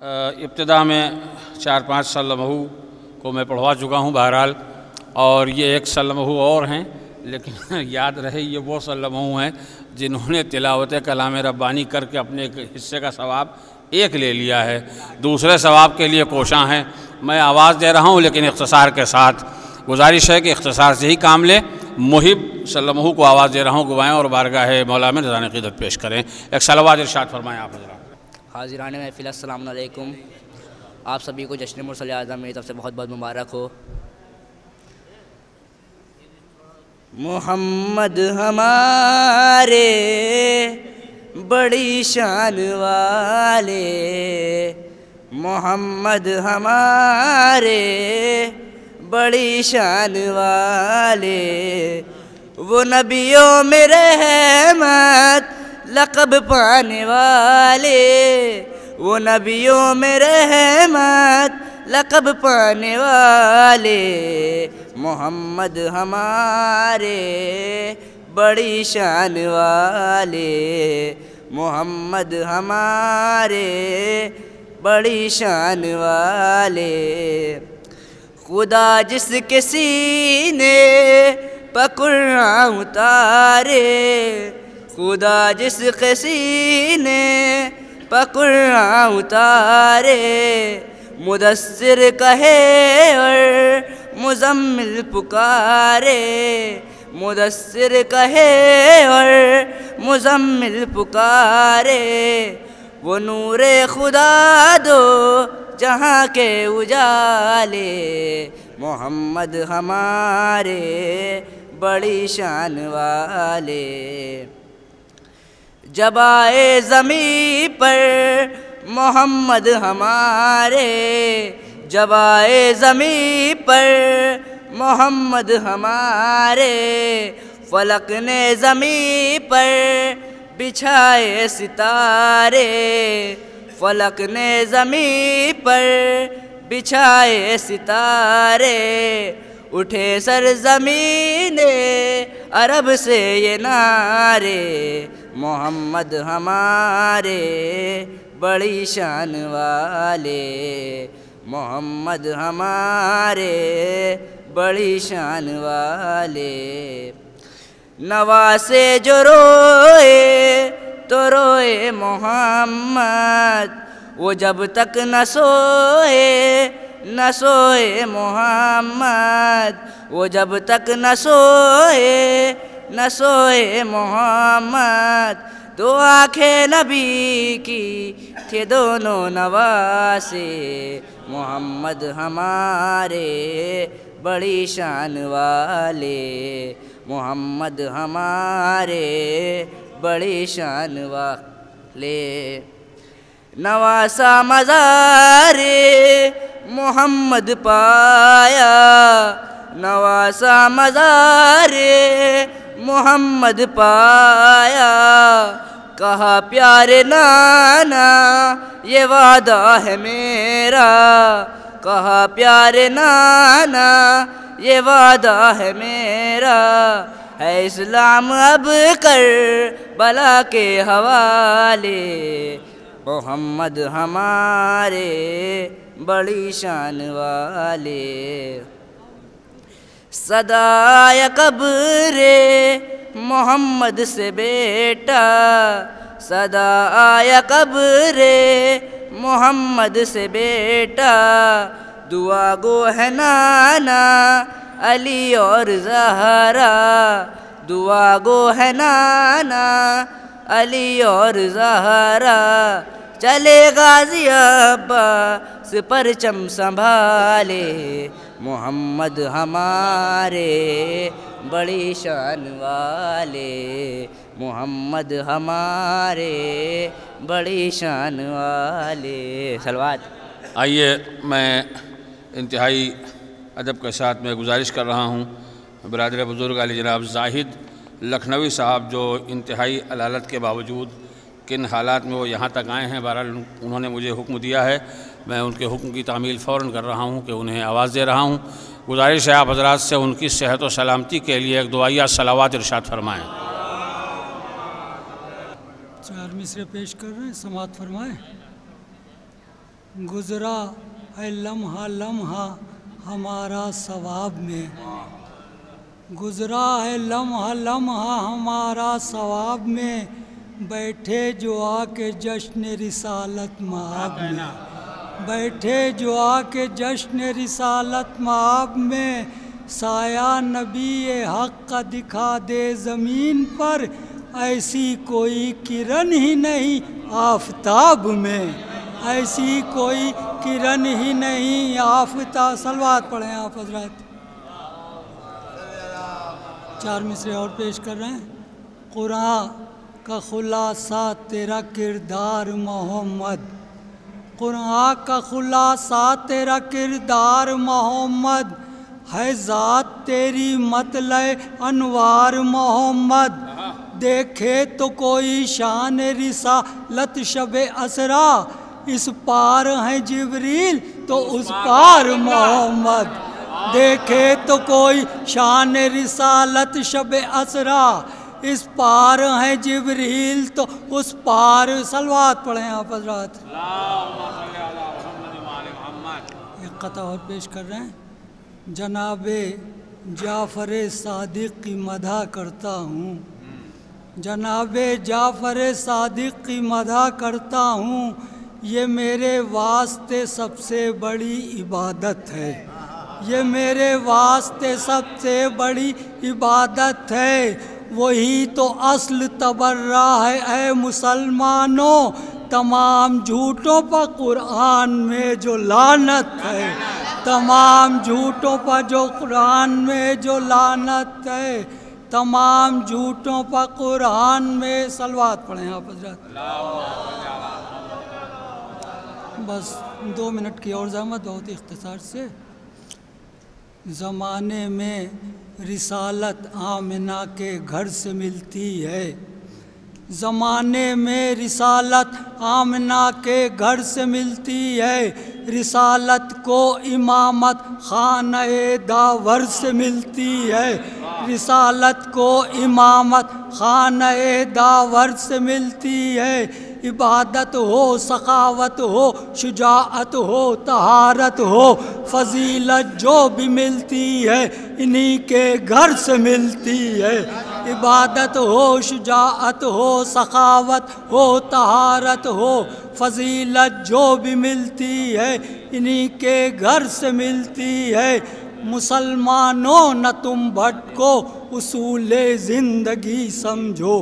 ابتدا میں 4-5 سلمہو کو میں پڑھوا چکا ہوں بہرحال، اور یہ ایک سلمہو اور ہیں، لیکن یاد رہے یہ وہ سلمہو ہیں جنہوں نے تلاوت کلام ربانی کر کے اپنے ایک حصے کا ثواب ایک لے لیا ہے، دوسرے ثواب کے لیے کوشاں ہیں۔ میں آواز دے رہا ہوں لیکن اختصار کے ساتھ، گزارش ہے کہ اختصار سے ہی کام لیں۔ محب سلمہو کو آواز دے رہا ہوں، گوائیں اور بارگاہ مولا میں نذران عقیدت پیش کریں۔ ایک صلوات ارشاد فرمائیں آپ حضرات۔ حاضران محفل السلام علیکم، آپ سبھی کو جشن مرسل اعظم میری طرف سے بہت بہت مبارک ہو۔ محمد ہمارے بڑی شان والے، محمد ہمارے بڑی شان والے، وہ نبیوں میں رحمت لقب پانے والے، وہ نبیوں میں رحمت لقب پانے والے، محمد ہمارے بڑی شان والے، محمد ہمارے بڑی شان والے۔ خدا جس کے سینے پہ قرآن اتارے، خدا جس کے سینے پہ قرآن اتارے، مدثر کہے اور مزمل پکارے، مدثر کہے اور مزمل پکارے، وہ نور خدا دو جہاں کے اجالے، محمد ہمارے بڑی شان والے۔ جب آئے زمین پر محمد ہمارے، جب آئے زمین پر محمد ہمارے، فلک نے زمین پر بچھائے ستارے، فلک نے زمین پر بچھائے ستارے، اٹھے سرزمین عرب سے یہ نعرے، محمد ہمارے بڑی شان والے، محمد ہمارے بڑی شان والے۔ نواسے جو روئے تو روئے محمد، وہ جب تک نہ سوئے نہ سوئے محمد، وہ جب تک نہ سوئے نہ سوئے محمد، دو آنکھیں نبی کی تھے دونوں نواسے، محمد ہمارے بڑی شان والے، محمد ہمارے بڑی شان والے۔ نواسا مزار محمد پایا، نواسا مزار محمد پایا، کہا پیارے نانا یہ وعدہ ہے میرا، کہا پیارے نانا یہ وعدہ ہے میرا، ہے اسلام اب کربلا کے حوالے، محمد ہمارے بڑی شان والے۔ صدائے قبر محمد سے بیٹا، صدائے قبر محمد سے بیٹا، دعا گو ہے نانا علی اور زہرا، دعا گو ہے نانا علی اور زہرا، چلے غازی عباس پرچم سنبھالے، محمد ہمارے بڑی شان والے، محمد ہمارے بڑی شان والے۔ صلوات۔ آئیے میں انتہائی ادب کے ساتھ میں گزارش کر رہا ہوں، برادر بزرگ علی جناب زاہد لکھنوی صاحب جو انتہائی علالت کے باوجود کن حالات میں وہ یہاں تک آئے ہیں، بہرحال انہوں نے مجھے حکم دیا ہے، میں ان کے حکم کی تعمیل فوراً کر رہا ہوں کہ انہیں آواز دے رہا ہوں۔ گزارش ہے آپ حضرات سے ان کی صحت و سلامتی کے لیے ایک دعائیہ صلوات ارشاد فرمائیں۔ 4 مصرے پیش کر رہے ہیں، سماعت فرمائیں۔ گزرا ہے لمحہ لمحہ ہمارا ثواب میں، گزرا ہے لمحہ لمحہ ہمارا ثواب میں، بیٹھے جو آ کے جشن رسالت مآب میں، بیٹھے جو آ کے جشن رسالت مآب میں، سایہ نبی حق کا دکھا دے زمین پر، ایسی کوئی کرن ہی نہیں آفتاب میں، ایسی کوئی کرن ہی نہیں آفتاب۔ صلوات پڑھیں آپ حضرات۔ 4 مصرے اور پیش کر رہے ہیں۔ قرآن کا خلاصہ تیرا کردار محمد، قرآن کا خلاصہ تیرا کردار محمد، ہے ذات تیری مطلع انوار محمد، دیکھے تو کوئی شان رسالت شب اسرا، اس پار ہیں جبریل تو اس پار محمد، دیکھے تو کوئی شان رسالت شب اسرا، اس پار ہیں جبریل تو اس پار۔ صلوات پڑھیں آپ حضرات۔ ایک قطعہ اور پیش کر رہے ہیں۔ جناب جعفر صادق کی مدح کرتا ہوں، جناب جعفر صادق کی مدح کرتا ہوں، یہ میرے واسطے سب سے بڑی عبادت ہے، یہ میرے واسطے سب سے بڑی عبادت ہے، وہی تو اصل تبرہ ہے اے مسلمانوں، تمام جھوٹوں پر قرآن میں جو لعنت ہے، تمام جھوٹوں پر جو قرآن میں جو لعنت ہے، تمام جھوٹوں پر قرآن میں۔ صلوات پڑھیں آپ حضرات۔ بس 2 منٹ کی اور زحمت، بہت اختصار سے۔ زمانے میں رسالت آمنہ کے گھر سے ملتی ہے، زمانے میں رسالت آمنہ کے گھر سے ملتی ہے، رسالت کو امامت خانہ داور سے ملتی ہے، رسالت کو امامت خانہ داور سے ملتی ہے، عبادت ہو سخاوت ہو شجاعت ہو طہارت ہو فضیلت جو بھی ملتی ہے انہی کے گھر سے ملتی ہے، عبادت ہو شجاعت ہو سخاوت ہو طہارت ہو فضیلت جو بھی ملتی ہے انہی کے گھر سے ملتی ہے، مسلمانوں نہ تم بھٹکو اصول زندگی سمجھو،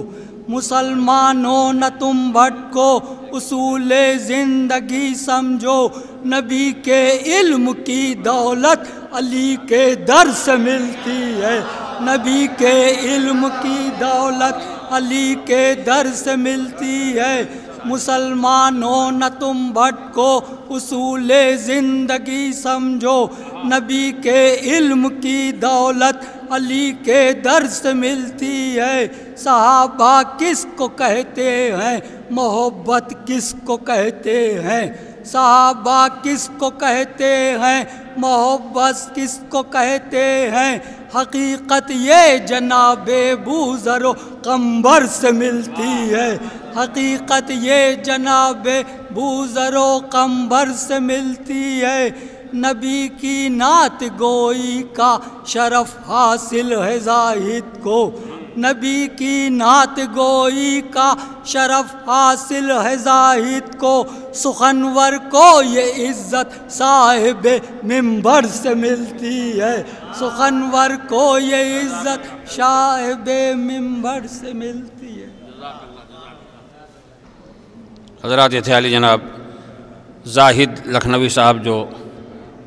مسلمانوں نہ تم بھٹکو اصول زندگی سمجھو، نبی کے علم کی دولت علی کے در سے ملتی ہے، نبی کے علم کی دولت علی کے در سے ملتی ہے، مسلمانوں نہ تم بھٹکو اصول زندگی سمجھو، نبی کے علم کی دولت علی کے در سے ملتی ہے، صحابہ کس کو کہتے ہیں محبت کس کو کہتے ہیں، صحابہ کس کو کہتے ہیں محبت کس کو کہتے ہیں، حقیقت یہ جناب بوذر و قمبر سے ملتی ہے، حقیقت یہ جناب بوذر و قمبر سے ملتی ہے، نبی کی نعت گوئی کا شرف حاصل ہے زاہد کو، نبی کی نعت گوئی کا شرف حاصل ہے زاہد کو، سخنور کو یہ عزت صاحب منبر سے ملتی ہے، سخنور کو یہ عزت صاحب منبر سے ملتی ہے۔ حضرات یہ تھے علی جناب زاہد لکھنوی صاحب جو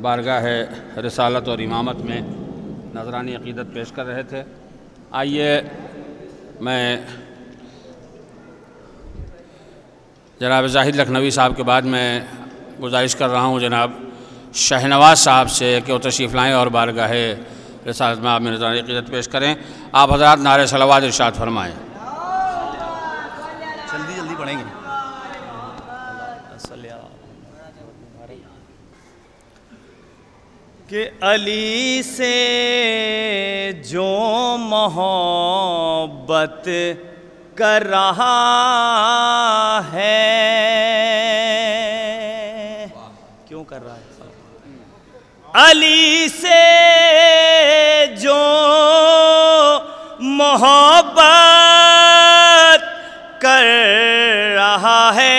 بارگاہ رسالت اور امامت میں نذرانی عقیدت پیش کر رہے تھے۔ آئیے میں جناب زاہد لکھنوی صاحب کے بعد میں گزارش کر رہا ہوں جناب شہنواز صاحب سے کہ وہ تشریف لائیں اور بارگاہ رسالت میں آپ میں نذرانی عقیدت پیش کریں۔ آپ حضرات نعرہ صلوات ارشاد فرمائیں۔ جلدی پڑھیں گے۔ کہ علی سے جو محبت کر رہا ہے کیوں کر رہا ہے؟ علی سے جو محبت کر رہا ہے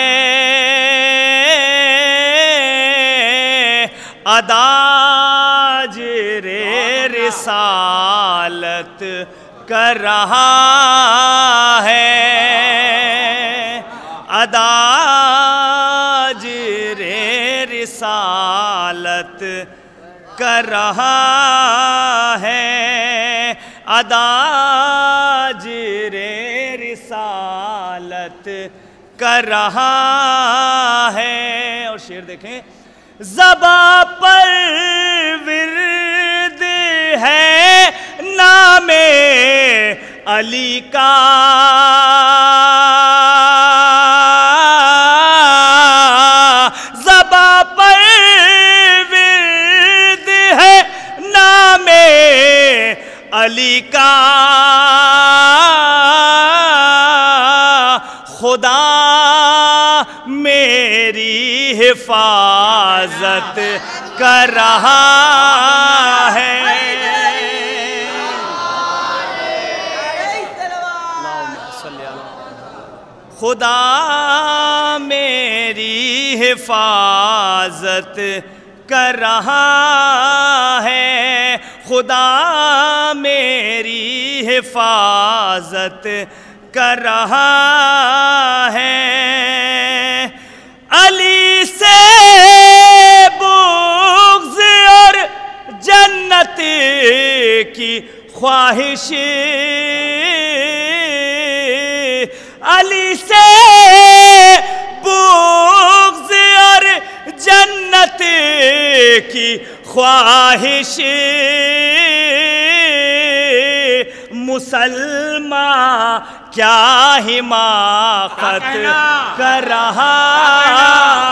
اداجر رسالت کر رہا ہے اداجر رسالت کر رہا ہے اداجر رسالت کر رہا ہے. اور شعر دیکھیں. زباں پر ورد ہے نام علی کا زباں پر ورد ہے نام علی کا خدا میری حفاظت کر رہا ہے خدا میری حفاظت کر رہا ہے خدا میری حفاظت کر رہا ہے علی سے بغض اور جنت کی خواہش علی سے بغض اور جنت کی خواہش مسلمان کیا حماقت کر رہا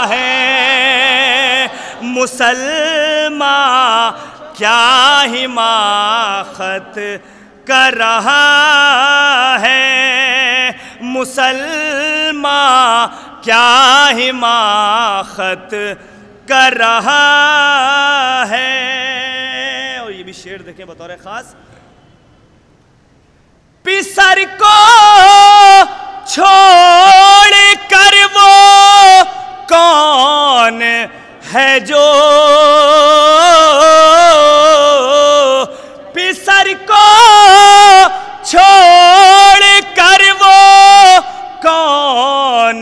ہے مسلمان کیا حماقت کر رہا ہے مسلمان کیا حماقت کر رہا ہے. اور یہ بھی شعر دیکھیں بطور خاص. پسر کو چھوڑ کر وہ کون ہے جو پسر کو چھوڑ کر وہ کون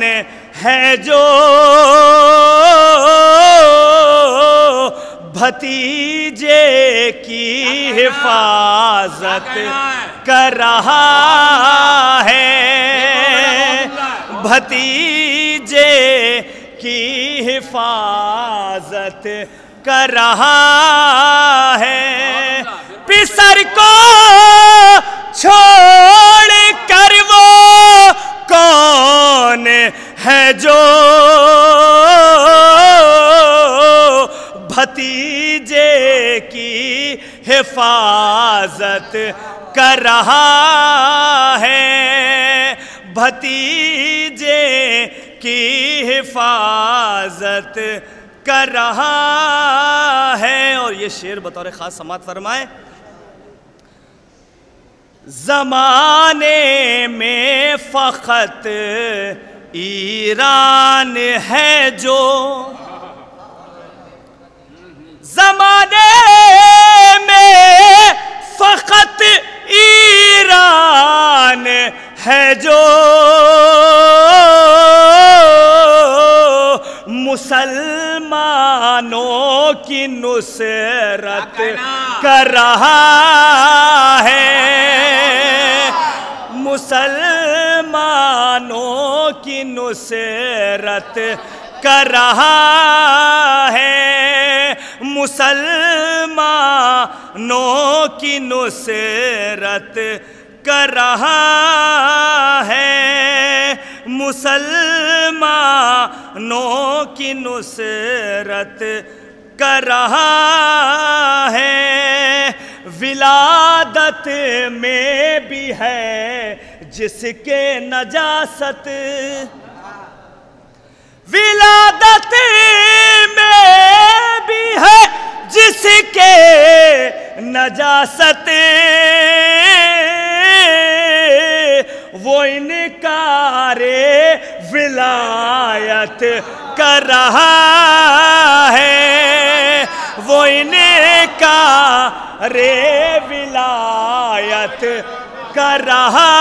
ہے جو بھتیجے کی حفاظت کر رہا ہے بھتیجے کی حفاظت کر رہا ہے پسر کو چھوڑ کر وہ کون ہے جو بھتیجے کی حفاظت کر رہا ہے بھتیجے کی حفاظت کر رہا ہے. اور یہ شعر بطور خاص سماعت فرمائیں. زمانے میں فقط ایران ہے جو زمانے میں فقط ایران ہے جو مسلمانوں کی نصرت کر رہا ہے مسلمانوں کی نصرت کر رہا ہے مسلمانوں کی نصرت کر رہا ہے مسلمانوں کی نصرت کر رہا ہے ولادت میں بھی ہے جس کے نجاست ولادت میں ریاست وہ انکار ولایت کر رہا ہے، وہ انکار ولایت کر رہا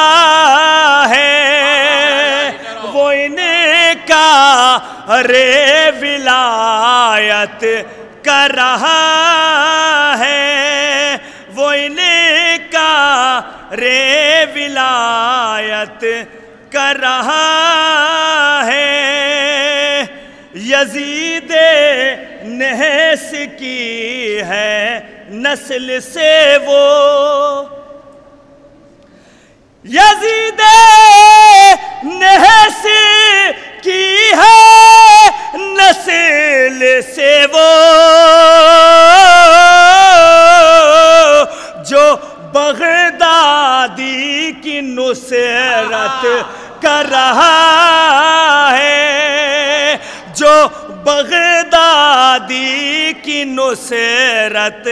ہے، وہ انکار ولایت کر رہا ہے، وہ انکار ولایت کر رہا ہے۔ یزید نحس کی ہے نسل سے وہ، یزید نحس کی ہے نسل سے وہ، جو بغدادی کی نصرت کر رہا ہے، جو بغدادی کی نصرت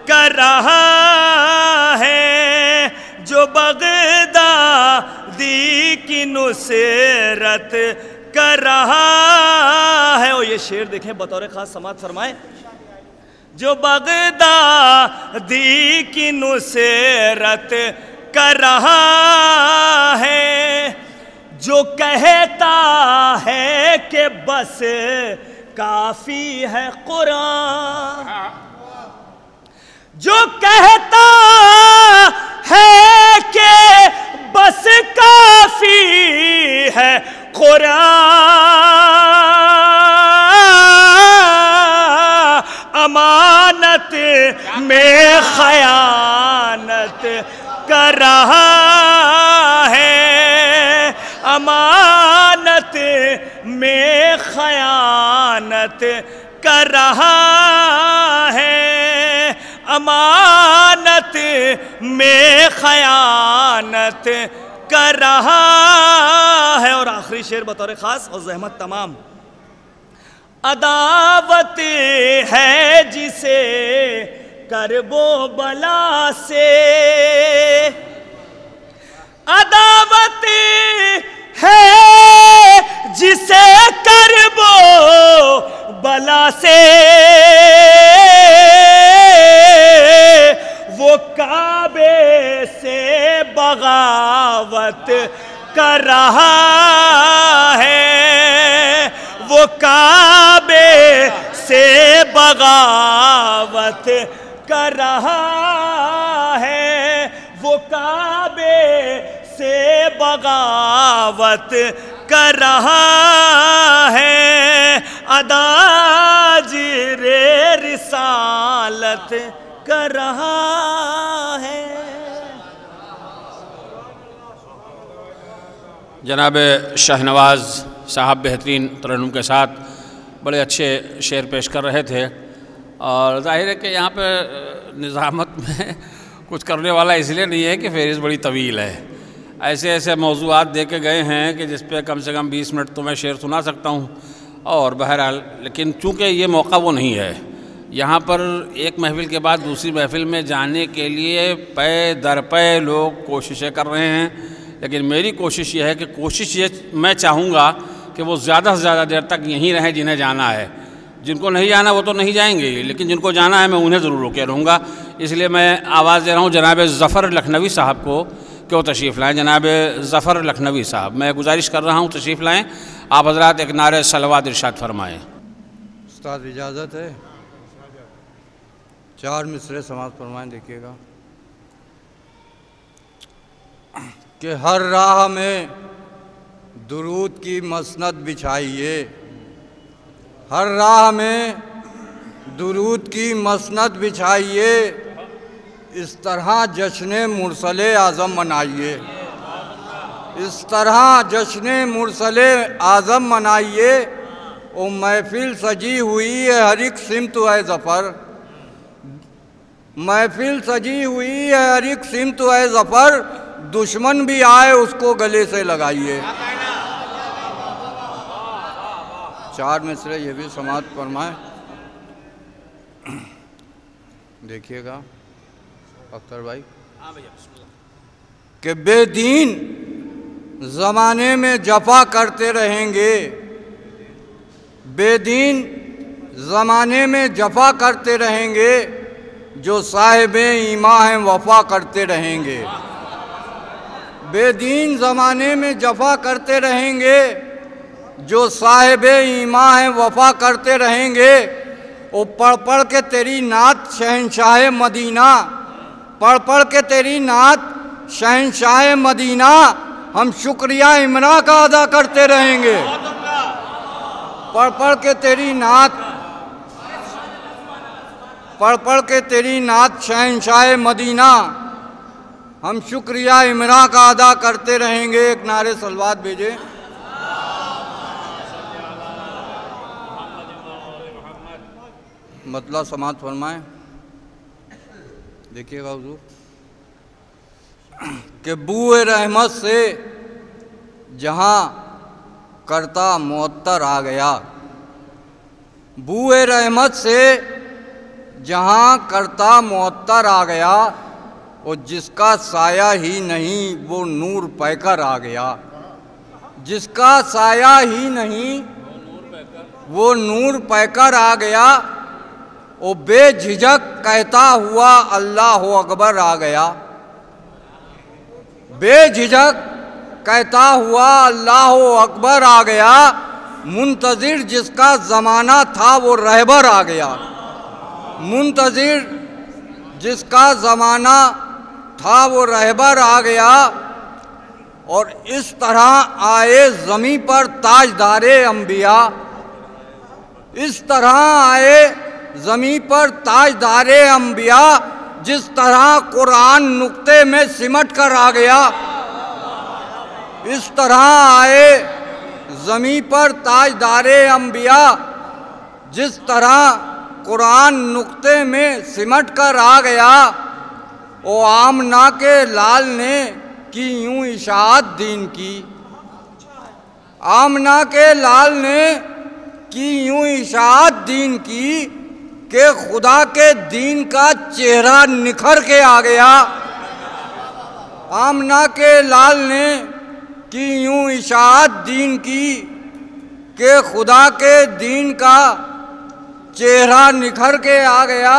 کر رہا ہے، جو بغدادی کی نصرت کر رہا ہے۔ اور یہ شعر دیکھیں بطور خاص سماعت فرمائیں، جو بغدادی کی نصرت کر رہا ہے، جو کہتا ہے کہ بس کافی ہے قرآن، جو کہتا ہے کہ بس کافی ہے قرآن، امانت میں خیانت کر رہا ہے، امانت میں خیانت کر رہا ہے، امانت میں خیانت کر رہا ہے۔ اور آخری شعر بطور خاص اور زحمت تمام، عداوت ہے جسے کرب و بلا سے، عداوت ہے جسے کرب و بلا سے، وہ کعبے سے بغاوت کر رہا ہے، وہ کعبے سے بغاوت کر رہا ہے، وہ کعبے سے بغاوت کر رہا ہے، اداجر رسالت کر رہا ہے۔ جناب شاہنواز صاحب بہترین ترنم کے ساتھ بڑے اچھے شعر پیش کر رہے تھے، اور ظاہر ہے کہ یہاں پہ نظامت میں کچھ کرنے والا اس لیے نہیں ہے کہ فہرست بڑی طویل ہے، ایسے ایسے موضوعات دے کے گئے ہیں کہ جس پہ کم سے کم 20 منٹ تو میں شعر سنا سکتا ہوں، اور بہرحال لیکن چونکہ یہ موقع وہ نہیں ہے، یہاں پر ایک محفل کے بعد دوسری محفل میں جانے کے لیے پے در پے لوگ کوششیں کر رہے ہیں، لیکن میری کوشش یہ ہے کہ میں چاہوں گا کہ وہ زیادہ سے زیادہ دیر تک یہیں رہیں جنہیں جانا ہے، جن کو نہیں جانا وہ تو نہیں جائیں گے، لیکن جن کو جانا ہے میں انہیں ضرور روکے رہوں گا۔ اس لیے میں آواز دے رہا ہوں جناب ظفر لکھنوی صاحب کو کہ وہ تشریف لائیں۔ جناب ظفر لکھنوی صاحب، میں گزارش کر رہا ہوں تشریف لائیں، آپ حضرات ایک نعرہ صلوات ارشاد فرمائیں۔ استاد اجازت ہے 4 مصرے سماعت فرمائیں، دیکھیے گا کہ ہر راہ میں درود کی مسند بچھائیے، ہر راہ میں درود کی مسند بچھائیے، اس طرح جشن مرسل اعظم منائیے، اس طرح جشن مرسل اعظم منائیے۔ او محفل سجی ہوئی ہے ہر ایک سمت ہے ظفر، محفل سجی ہوئی ہے ہر ایک سمت ہے ظفر، دشمن بھی آئے اس کو گلے سے لگائیے۔ 4 مصرے یہ بھی سماعت فرمائیں، دیکھیے گا اختر بھائی کہ بے دین زمانے میں جفا کرتے رہیں گے، بے دین زمانے میں جفا کرتے رہیں گے، جو صاحب ایمان ہیں وفا کرتے رہیں گے۔ بے دین زمانے میں جفا کرتے رہیں گے، جو صاحب ایمان ہیں وفا کرتے رہیں گے۔ وہ پڑھ پڑھ کے تیری نعت شہنشاہ مدینہ، پڑھ پڑھ کے تیری نعت شہنشاہ مدینہ، ہم شکریہ امرا کا ادا کرتے رہیں گے۔ پڑھ پڑھ کے تیری نعت، پڑھ پڑھ کے تیری نعت شہنشاہ مدینہ، ہم شکریہ امرا کا ادا کرتے رہیں گے۔ ایک نعرے صلوات بھیجے۔ مطلب سماعت فرمائیں، دیکھیے گا حضور کہ بوئے رحمت سے جہاں کرتا معطر آ گیا، بوئے رحمت سے جہاں کرتا معطر آ گیا، اور جس کا سایہ ہی نہیں وہ نور پہ کر آ گیا، جس کا سایہ ہی نہیں وہ نور پہ کر آ گیا، وہ بے جھجک کہتا ہوا اللہ اکبر آ گیا، بے جھجک کہتا ہوا اللہ اکبر آ گیا، منتظر جس کا زمانہ تھا وہ رہبر آ گیا، منتظر جس کا زمانہ تھا وہ رہبر آ گیا۔ اور اس طرح آئے زمیں پر تاجدار انبیاء، اس طرح آئے زمیں پر تاجدار انبیاء، جس طرح قرآن نقطے میں سمٹ کر آ گیا، اس طرح آئے زمیں پر تاجدار انبیاء، جس طرح قرآن نقطے میں سمٹ کر آ گیا۔ او آمنہ کے لال نے کی یوں اشاعت دین کی، آمنہ کے لال نے کی یوں اشاعت دین کی، کہ خدا کے دین کا چہرہ نکھر کے آ گیا۔ آمنہ کے لال نے کی یوں اشاعت دین کی، کہ خدا کے دین کا چہرہ نکھر کے آ گیا۔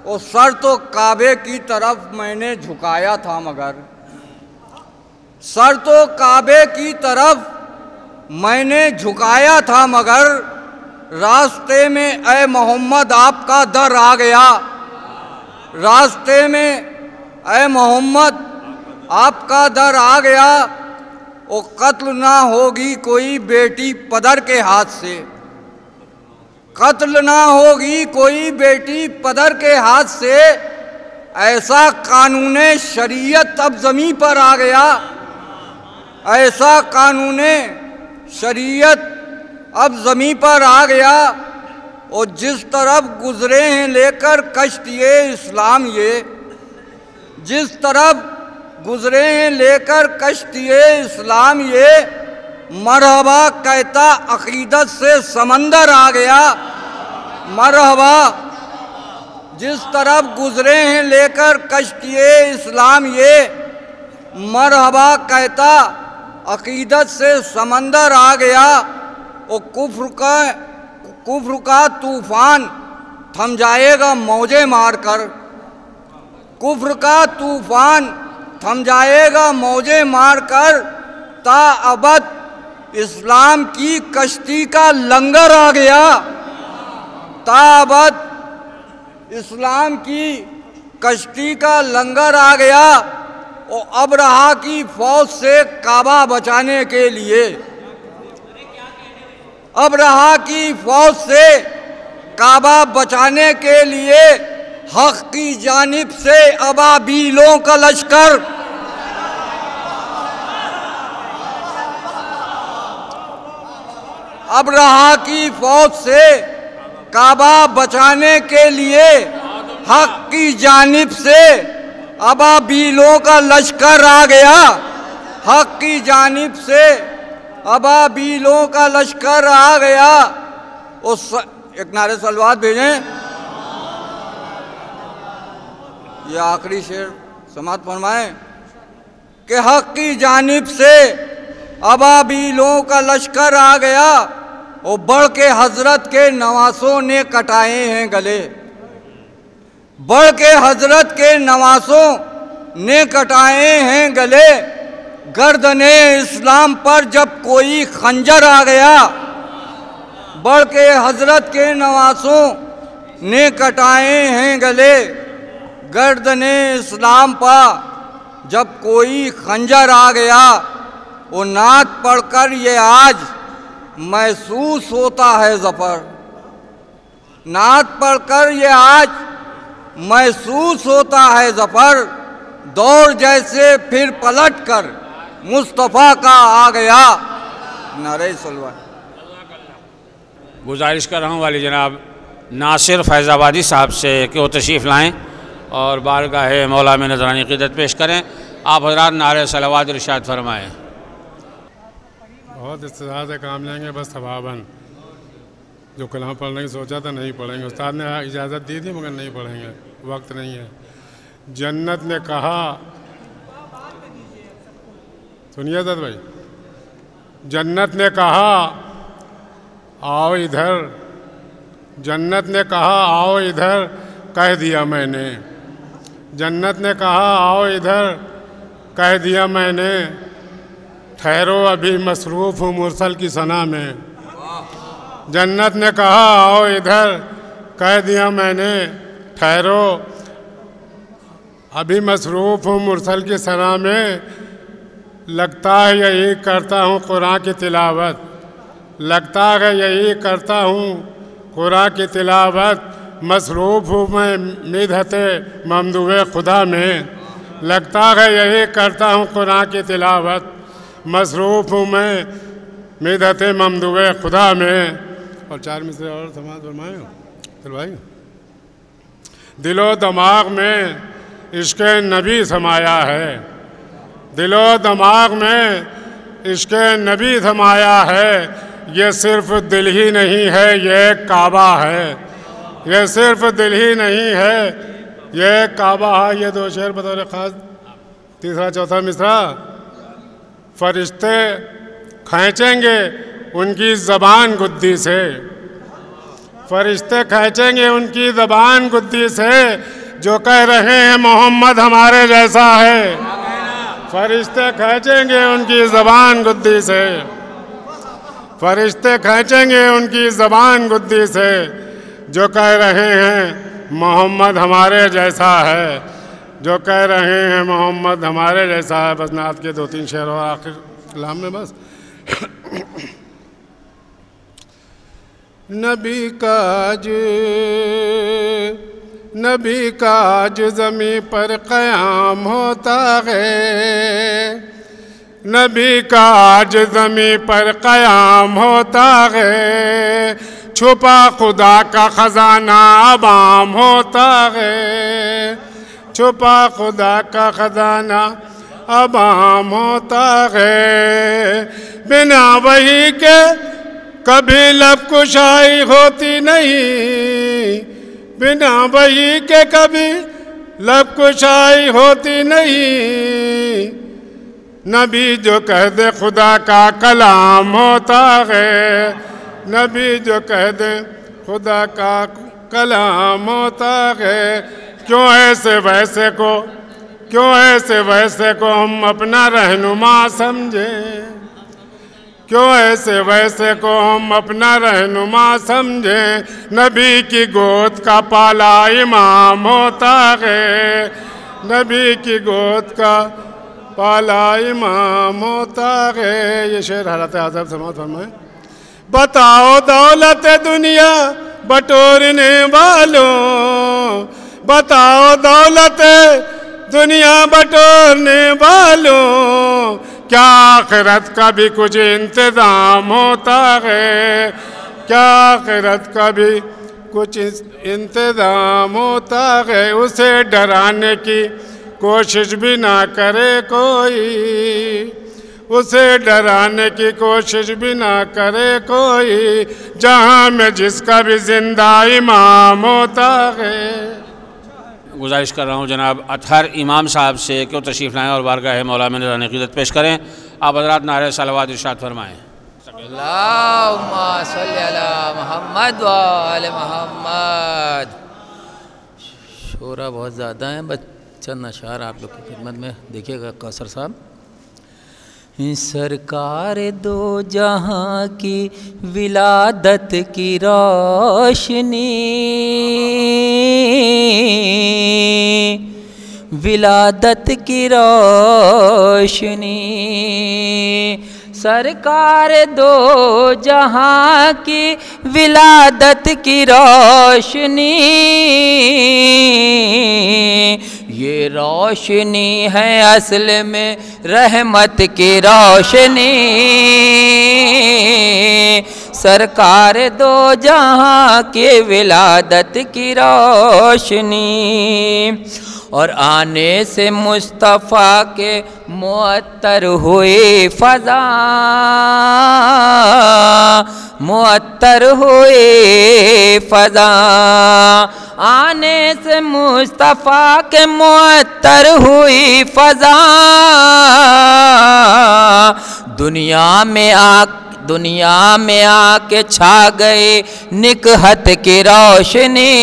اور سر تو کعبے کی طرف میں نے جھکایا تھا، مگر سر تو کعبے کی طرف میں نے جھکایا تھا، مگر راستے میں اے محمد آپ کا در آ گیا، راستے میں اے محمد آپ کا در آ گیا۔ وہ قتل نہ ہوگی کوئی بیٹی پدر کے ہاتھ سے، قتل نہ ہوگی کوئی بیٹی پدر کے ہاتھ سے، ایسا قانون شریعت اب زمیں پر آ گیا، ایسا قانون شریعت اب زمیں پر آ گیا۔ اور جس طرف گزرے ہیں لے کر کشتی اسلام یہ، جس طرف گزرے ہیں لے کر کشتی اسلام یہ، مرحبا کہتا عقیدت سے سمندر آ گیا، مرحبا جس طرف گزرے ہیں لے کر کشتی اسلام یہ، مرحبا کہتا عقیدت سے سمندر آ گیا۔ اور کفر کا طوفان تھم جائے گا موجیں مار کر، کفر کا طوفان تھم جائے گا موجیں مار کر، تا ابد اسلام کی کشتی کا لنگر آ گیا، تا ابد اسلام کی کشتی کا لنگر آ گیا۔ اور ابرہہ کی فوج سے کعبہ بچانے کے لیے، ابرہہ کی فوج سے کعبہ بچانے کے لیے، حق کی جانب سے ابابیلوں کا لشکر، ابرہہ کی فوج سے کعبہ بچانے کے لیے، حق کی جانب سے ابابیلوں کا لشکر آ گیا، حق کی جانب سے ابابیلوں کا لشکر آ گیا۔ ایک نعرے صلوات بھیجیں۔ یہ آخری شعر سماعت فرمائیں کہ حق کی جانب سے ابابیلوں کا لشکر آ گیا اور بڑھ کے حضرت کے نواسوں نے کٹائے ہیں گلے، بڑھ کے حضرت کے نواسوں نے کٹائے ہیں گلے، گردن اسلام پر جب کوئی خنجر آ گیا، بڑھ کے حضرت کے نواسوں نے کٹائے ہیں گلے، گردن اسلام پر جب کوئی خنجر آ گیا، وہ نعت پڑھ کر یہ آج محسوس ہوتا ہے ظفر، نعت پڑھ کر یہ آج محسوس ہوتا ہے ظفر، دور جیسے پھر پلٹ کر مصطفیٰ کا آ گیا، نعرہ صلوات۔ گزارش کر رہا ہوں والی جناب ناصر فیض آبادی صاحب سے کہ وہ تشریف لائیں اور بارگاہ مولا میں نذرانی عقیدت پیش کریں۔ آپ حضرات نعرہ صلوات ارشاد فرمائیں۔ بہت استعداد سے کام لیں گے، بس ثواباً جو کلام پڑھنے کی سوچا تھا نہیں پڑھیں گے، استاد نے اجازت دی تھی مگر نہیں پڑھیں گے، وقت نہیں ہے۔ جنت نے کہا، سنیے عزت بھائی، جنت نے کہا آؤ ادھر، جنت نے کہا آؤ ادھر، کہہ دیا میں نے، جنت نے کہا آؤ ادھر، کہہ دیا میں نے، ٹھہرو ابھی مصروف ہوں مرسل کی ثنا میں، جنت نے کہا آؤ ادھر، کہہ دیا میں نے، ٹھہرو ابھی مصروف ہوں مرسل کی ثنا میں، لگتا ہے یہی کرتا ہوں قرآن کی تلاوت، لگتا ہے یہی کرتا ہوں قرآن کی تلاوت، مصروف ہوں میں مدحت ممدوح خدا میں، لگتا ہے یہی کرتا ہوں قرآن کی تلاوت، مصروف ہوں میں مدحت ممدوح خدا میں۔ اور چار مصرے اور سماعت فرمائیں چل بھائی۔ دل و دماغ میں عشق نبی سمایا ہے، دل و دماغ میں عشق نبی سمایا ہے، یہ صرف دل ہی نہیں ہے یہ کعبہ ہے، یہ صرف دل ہی نہیں ہے یہ کعبہ ہے۔ یہ دو شعر بطور خاص تیسرا چوتھا مصرع۔ فرشتے کھینچیں گے ان کی زبان گدی سے، فرشتے کھینچیں گے ان کی زبان گدی سے، جو کہہ رہے ہیں محمد ہمارے جیسا ہے، فرشتے کھینچیں گے ان کی زبان گدی سے، فرشتے کھینچیں گے ان کی زبان گدی سے، جو کہہ رہے ہیں محمد ہمارے جیسا ہے، جو کہہ رہے ہیں محمد ہمارے جیسا ہے۔ بس نعت کے دو تین شعر اور آخر کلام میں بس۔ نبی کا آج زمیں پر قیام ہوتا ہے، نبی کا آج زمیں پر قیام ہوتا ہے، چھپا خدا کا خزانہ عوام ہوتا ہے، چھپا خدا کا خزانہ عوام ہوتا ہے، بنا وحی کے کبھی لب کشائی ہوتی نہیں، بنا وحی کے کبھی لب کشائی ہوتی نہیں، نبی جو کہہ دے خدا کا کلام ہوتا ہے، نبی جو کہہ دے خدا کا کلام ہوتا ہے۔ کیوں ایسے ویسے کو، کیوں ایسے ویسے کو ہم اپنا رہنما سمجھیں، کیوں ایسے ویسے کو ہم اپنا رہنما سمجھیں، نبی کی گود کا پالا امام ہوتا ہے، نبی کی گود کا پالا امام ہوتا ہے۔ یہ شعر حضرت اعظم سماعت فرمائیں۔ بتاؤ دولت دنیا بٹورنے والوں، بتاؤ دولت دنیا بٹورنے والوں، کیا آخرت کا بھی کچھ انتظام ہوتا ہے، کیا آخرت کا بھی کچھ انتظام ہوتا ہے، اسے ڈرانے کی کوشش بھی نہ کرے کوئی، اسے ڈرانے کی کوشش بھی نہ کرے کوئی، جہاں میں جس کا بھی زندہ امام ہوتا ہے۔ گزارش کر رہا ہوں جناب اطہر امام صاحب سے کہ وہ تشریف لائیں اور بارگاہ مولا میں نذران عقیدت پیش کریں. آپ حضرات نعرہ صلوات ارشاد فرمائیں. اللہم صلی علی محمد و آل محمد. شورا بہت زیادہ ہیں، بس چند اشعار آپ لوگ کی خدمت میں دیکھیے گا. قاصر صاحب. سرکار دو جہاں کی ولادت کی روشنی، ولادت کی روشنی، سرکار دو جہاں کی ولادت کی روشنی، یہ روشنی ہے اصل میں رحمت کی روشنی، سرکار دو جہاں کی ولادت کی روشنی. اور آنے سے مصطفیٰ کے معطر ہوئے فضا، معطر ہوئے فضا، آنے سے مصطفیٰ کے معطر ہوئی فضا، دنیا میں آ کے چھا گئے نکہت کی روشنی،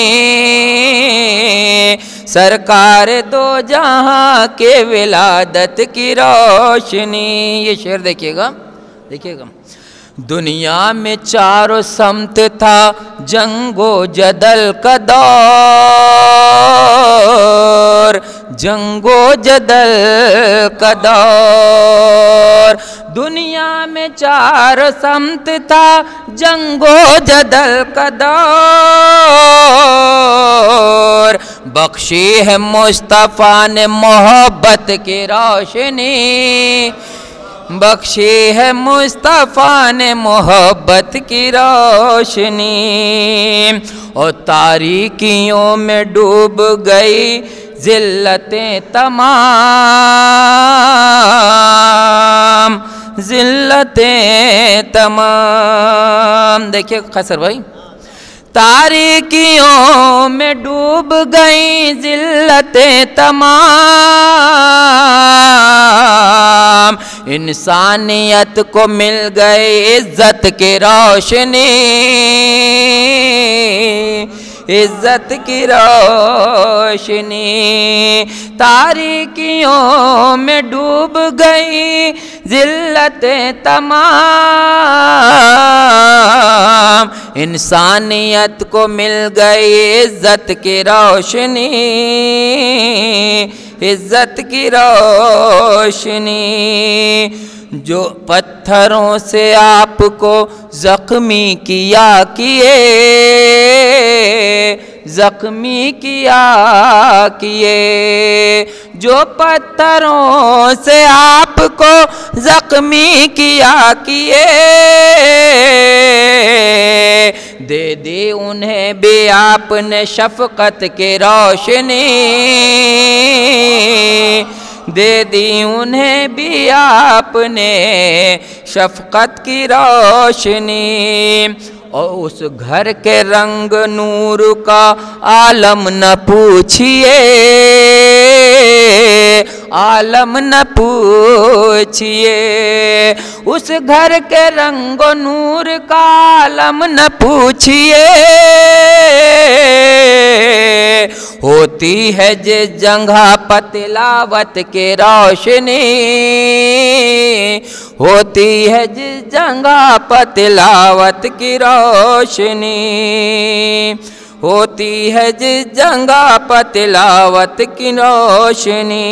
سرکار دو جہاں کے ولادت کی روشنی. یہ شعر دیکھیے گا، دیکھیے گا. دنیا میں چاروں سمت تھا جنگ و جدل کا دور، جنگ و جدل کا دور، دنیا میں چاروں سمت تھا جنگ و جدل کا دور، بخشی ہے مصطفیٰ نے محبت کی روشنی، بخشی ہے مصطفیٰ نے محبت کی روشنی. اور تاریکیوں میں ڈوب گئی ذلتیں تمام، ذلتیں تمام. دیکھیے قصر بھائی. تاریکیوں میں ڈوب گئی ذلتیں تمام، انسانیت کو مل گئی عزت کی روشنی، عزت کی روشنی. تاریکیوں میں ڈوب گئی ذلتیں تمام، انسانیت کو مل گئی عزت کی روشنی، عزت کی روشنی. جو پتھروں سے آپ کو زخمی کیا کیے، زخمی کیا کیے، جو پتھروں سے آپ کو زخمی کیا کیے، دے دی انہیں بھی آپ نے شفقت کی روشنی، دے دی انہیں بھی آپ نے شفقت کی روشنی. اور اس گھر کے رنگ نور کا عالم نہ پوچھئے، عالم نہ پوچھئے، اس گھر کے رنگ و نور کا عالم نہ پوچھئے، ہوتی ہے جس جگہ پر تلاوت کی روشنی، ہوتی ہے جس جگہ پر تلاوت کی روشنی، ہوتی ہے جس جگہ پر تلاوت کی روشنی.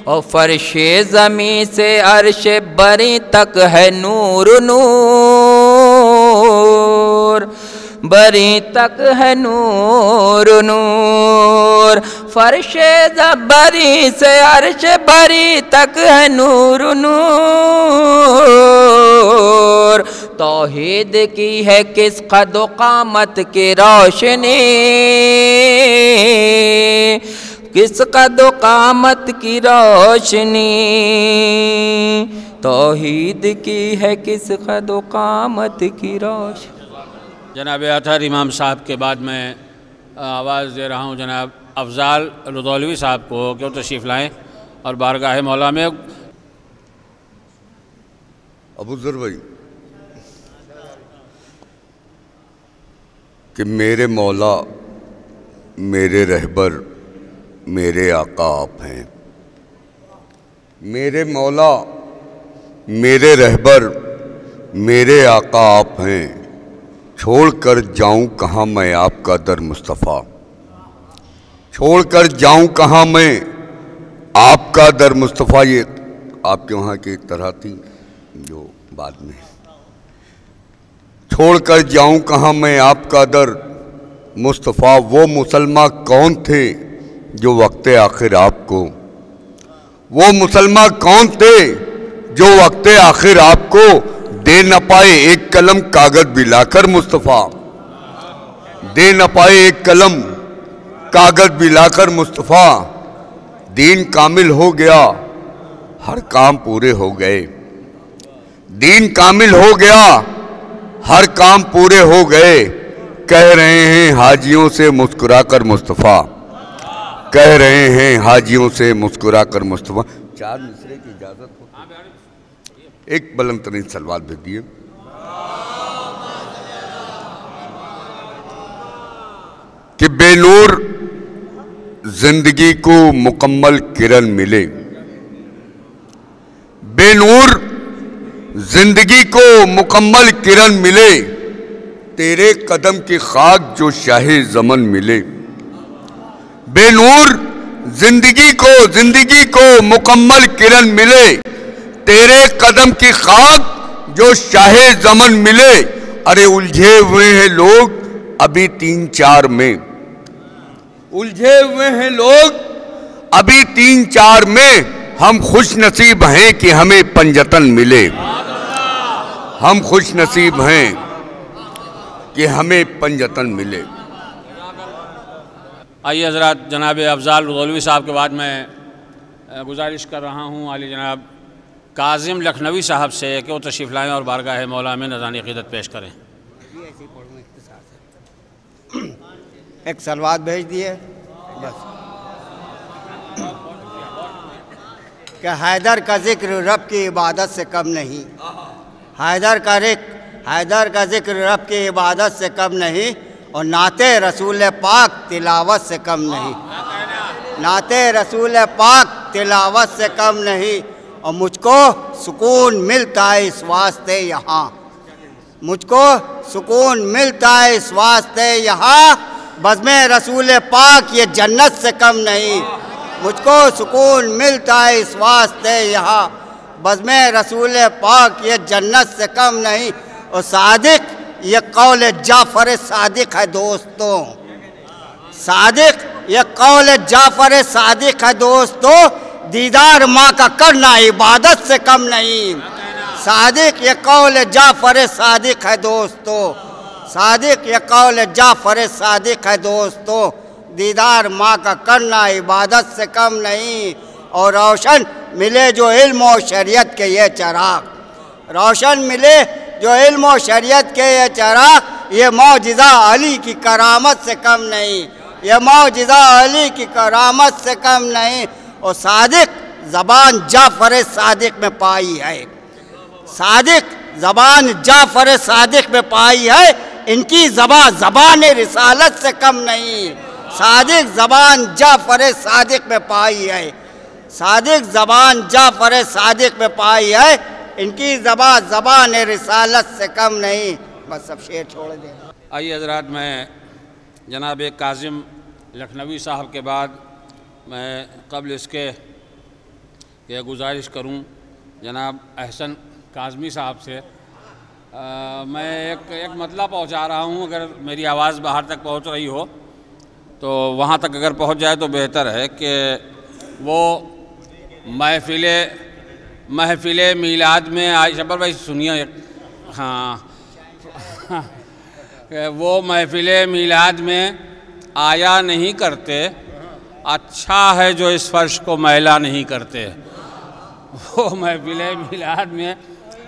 اور فرش زمین سے عرش بری تک ہے نور نور، بری تک ہے نور نور، فرش بری سے عرش بری تک ہے نور نور. توحید کی ہے کس قد و قامت کی روشنی، کس قد و قامت کی روشنی، توحید کی ہے کس قد و قامت کی روشنی. جناب اطہر امام صاحب کے بعد میں آواز دے رہا ہوں جناب افضال لدولوی صاحب کو کہ وہ تشریف لائیں اور بارگاہ مولا میں. ابو ذر بھائی کہ میرے مولا میرے رہبر میرے آقا آپ ہیں. میرے مولا میرے رہبر میرے آقا آپ ہیں. چھوڑ کر جاؤں کہاں میں آپ کا در مصطفیٰ. چھوڑ کر جاؤں کہاں میں آپ کا در مصطفیٰ. یہ آپ کے وہاں کی ایک طرح تھی جو بعد میں. چھوڑ کر جاؤں کہاں میں آپ کا در مصطفیٰ. وہ مسلمہ کون تھے جو وقت آخر آپ کو. وہ مسلمہ کون تھے جو وقت آخر آپ کو دے نہ پائے ایک قلم کاغذ بھی لا کر مصطفیٰ. دے نہ پائے ایک قلم کاغذ بھی لا کر مصطفیٰ. دین کامل ہو گیا ہر کام پورے ہو گئے. دین کامل ہو گیا ہر کام پورے ہو گئے. کہہ رہے ہیں حاجیوں سے مسکرا کر مصطفیٰ. کہہ رہے ہیں حاجیوں سے مسکرا کر مصطفیٰ. 4 مصرے کی اجازت ہو ایک بلند ترین صلوات بھیج دیے. کہ بے نور زندگی کو مکمل کرن ملے. بے نور زندگی کو مکمل کرن ملے. تیرے قدم کی خاک جو شاہ زمن ملے. بے نور زندگی کو مکمل کرن ملے. تیرے قدم کی خاک جو شاہ زمن ملے. ارے الجھے ہوئے ہیں لوگ ابھی 3-4 میں. الجھے ہوئے ہیں لوگ ابھی 3-4 میں. ہم خوش نصیب ہیں کہ ہمیں پنجتن ملے. ہم خوش نصیب ہیں کہ ہمیں پنجتن ملے. آئیے حضرات جناب افضال لدولوی صاحب کے بعد میں گزارش کر رہا ہوں عالی جناب کاظم لکھنوی صاحب سے کہ وہ تشریف لائیں اور بارگاہ مولا میں نذرانِ عقیدت پیش کریں. ایک صلوات بھیج دیے بس. کہ حیدر کا ذکر رب کی عبادت سے کم نہیں. حیدر کا ذکر رب کی عبادت سے کم نہیں. اور نعت رسول پاک تلاوت سے کم نہیں. نعت رسول پاک تلاوت سے کم نہیں. اور مجھ کو سکون ملتا ہے اس واسطے یہاں. مجھ کو سکون ملتا ہے اس واسطے یہاں. بزم رسول پاک یہ جنت سے کم نہیں. مجھ کو سکون ملتا ہے اس واسطے یہاں. بزم رسول پاک یہ جنت سے کم نہیں. اور صادق یہ قول جعفر صادق ہے دوستوں. صادق یہ قول جعفر صادق ہے دوستوں. دیدار ماں کا کرنا عبادت سے کم نہیں. صادق یہ قول جعفر صادق ہے دوستوں. صادق یہ قول جعفر صادق ہے دوستوں. دیدار ماں کا کرنا عبادت سے کم نہیں. اور روشن ملے جو علم و شریعت کے یہ چراغ. روشن ملے جو علم و شریعت کے یہ چراغ. یہ معجزہ علی کی کرامت سے کم نہیں. یہ معجزہ علی کی کرامت سے کم نہیں. اور صادق زبان جعفر صادق میں پائی ہے. صادق زبان جعفر صادق میں پائی ہے. ان کی زبان رسالت سے کم نہیں. صادق زبان جعفر صادق میں پائی ہے. صادق زبان جعفر صادق میں پائی ہے. ان کی زبان رسالت سے کم نہیں. بس سب شعر چھوڑ دیں. آئیے حضرات میں جناب کاظم لکھنوی صاحب کے بعد میں قبل اس کے یہ گزارش کروں جناب احسن کاظمی صاحب سے. میں ایک مطلب پہنچا رہا ہوں. اگر میری آواز باہر تک پہنچ رہی ہو تو وہاں تک اگر پہنچ جائے تو بہتر ہے. کہ وہ محفل میلاد میں شبر بھائی سنیے. ہاں وہ محفل میلاد میں آیا نہیں کرتے. اچھا ہے جو اس فرش کو میلا نہیں کرتے. وہ محفل میلاد میں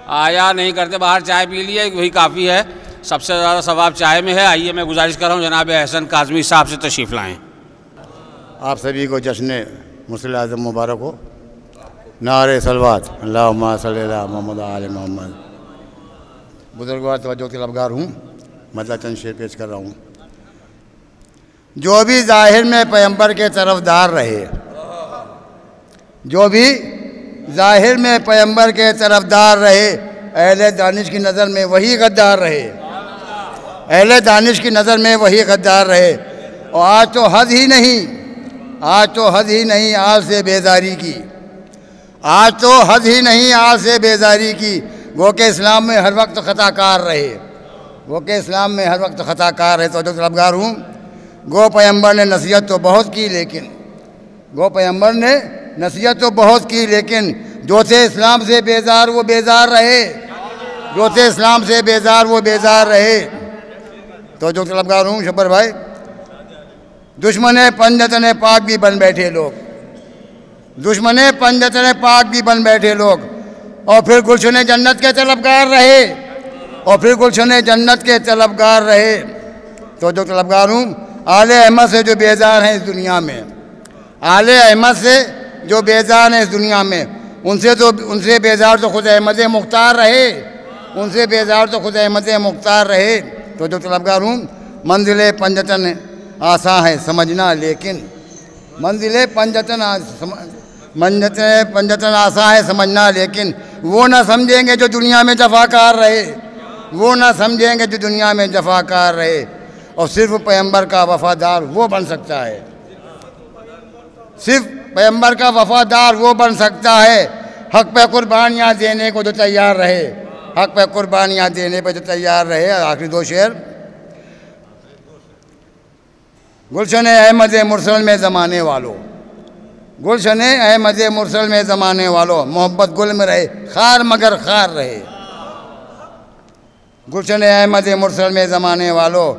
آیا نہیں کرتے. باہر چائے پی لیے وہی کافی ہے. سب سے زیادہ ثواب چائے میں ہے. آئیے میں گزارش کر رہا ہوں جناب احسن کاظمی صاحب سے تشریف لائیں. آپ سبھی کو جشن مرسل اعظم مبارک ہو. نعرہ صلوات اللہم صلی علی محمد آل محمد. بزرگوار توجہ طلبگار ہوں، مطلب چند شعر پیش کر رہا ہوں. جو بھی ظاہر میں پیغمبر کے طرفدار رہے، جو بھی ظاہر میں پیغمبر کے طرفدار رہے، اہل دانش کی نظر میں وہی غدار رہے. اہل دانش کی نظر میں وہی غدار رہے. اور آج تو حد ہی نہیں آج سے بیزاری کی. آج تو حد ہی نہیں آج سے بیزاری کی. وہ کہ اسلام میں ہر وقت خطا کار رہے. تو جو طلبگار ہوں، گو پیغمبر نے نصیحت تو بہت کی لیکن جو تھے اسلام سے بیزار وہ بیزار رہے. تو جو طلبگار ہوں شبر بھائی، دشمن پنجتن پاک بھی بن بیٹھے لوگ، اور پھر گلشن جنت کے طلبگار رہے. تو جو طلبگار ہوں، آل احمد سے جو بیزار ہیں اس دنیا میں، ان سے بیزار تو خود احمد مختار رہے. تو جو طلبگار ہوں، منزل پنجتن آساں ہے سمجھنا لیکن وہ نہ سمجھیں گے جو دنیا میں جفا کار رہے. اور صرف پیغمبر کا وفادار وہ بن سکتا ہے، حق پہ قربانیاں دینے کو جو تیار رہے. آخری دو شعر. گلشن احمد مرسل میں زمانے والوں، محبت گل میں رہے خار مگر خار رہے. گلشن احمد مرسل میں زمانے والوں،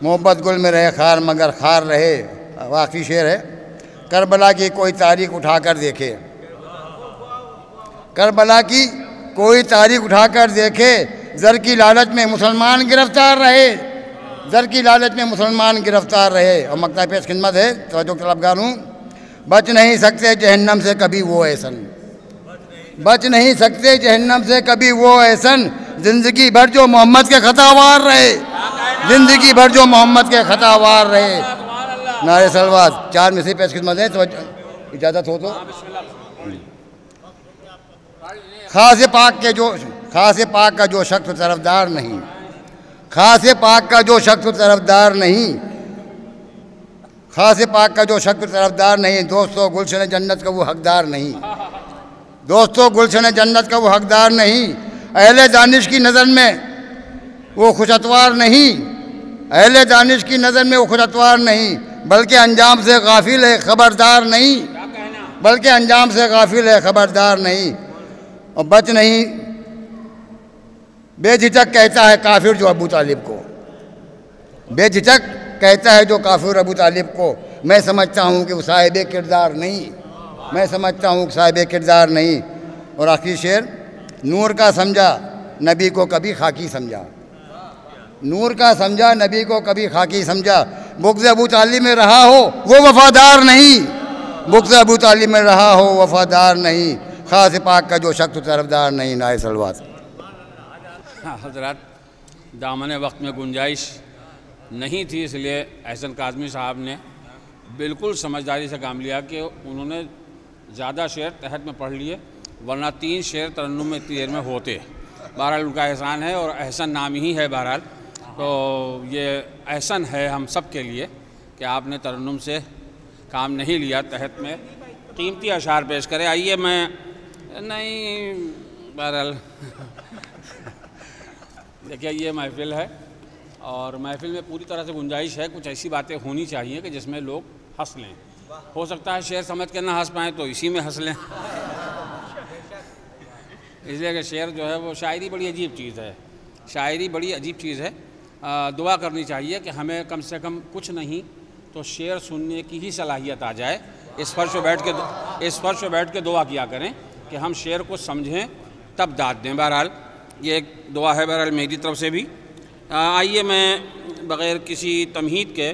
محبت گل میں رہے خار مگر خار رہے. آخری شعر ہے. کربلا کی کوئی تاریخ اٹھا کر دیکھے، زر کی لالچ میں مسلمان گرفتار رہے. اور مقطع پیش خدمت ہے. توجہ طلبگار ہوں، بچ نہیں سکتے جہنم سے کبھی وہ احسن، زندگی بھر جو محمد کے خطاوار رہے. نعرہ صلوات. 4 میں سے پیش خدمت ہے. تو اجازت ہو تو خاص پاک کا جو شخص طرفدار نہیں، دوستو گلشن جنت کا وہ حقدار نہیں. اہل دانش کی نظر میں وہ خوش اتوار نہیں، بلکہ انجام سے غافل ہے خبردار نہیں. اور بچ نہیں، بے جھجک کہتا ہے کافر جو ابو طالب کو، میں سمجھتا ہوں کہ وہ صاحب کردار نہیں. اور آخری شعر. نور کا سمجھا نبی کو کبھی خاکی سمجھا، بغض ابو طالب میں رہا ہو وہ وفادار نہیں. خاص پاک کا جو شخص طرفدار نہیں. نعرہ صلوات. حضرات، دامن وقت میں گنجائش نہیں تھی، اس لیے احسن کاظمی صاحب نے بالکل سمجھداری سے کام لیا کہ انہوں نے زیادہ شعر تحت میں پڑھ لیے، ورنہ 3 شعر ترنم میں اتنی دیر میں ہوتے. بہرحال ان کا احسان ہے، اور احسن نام ہی ہے. بہرحال تو یہ احسن ہے ہم سب کے لیے کہ آپ نے ترنم سے کام نہیں لیا، تحت میں قیمتی اشعار پیش کرے. آئیے میں بہرحال دیکھیے یہ محفل ہے، اور محفل میں پوری طرح سے گنجائش ہے، کچھ ایسی باتیں ہونی چاہیے کہ جس میں لوگ ہنس لیں. ہو سکتا ہے شعر سمجھ کے نہ ہنس پائیں تو اسی میں ہنس لیں. اس لیے کہ شعر جو ہے وہ شاعری بڑی عجیب چیز ہے. دعا کرنی چاہیے کہ ہمیں کم سے کم کچھ نہیں تو شعر سننے کی ہی صلاحیت آ جائے. اس فرش پہ بیٹھ کے دعا کیا کریں کہ ہم شعر کو سمجھیں تب داد دیں. بہرحال یہ ایک دعا ہے بہرحال میری طرف سے بھی. آئیے میں بغیر کسی تمہید کے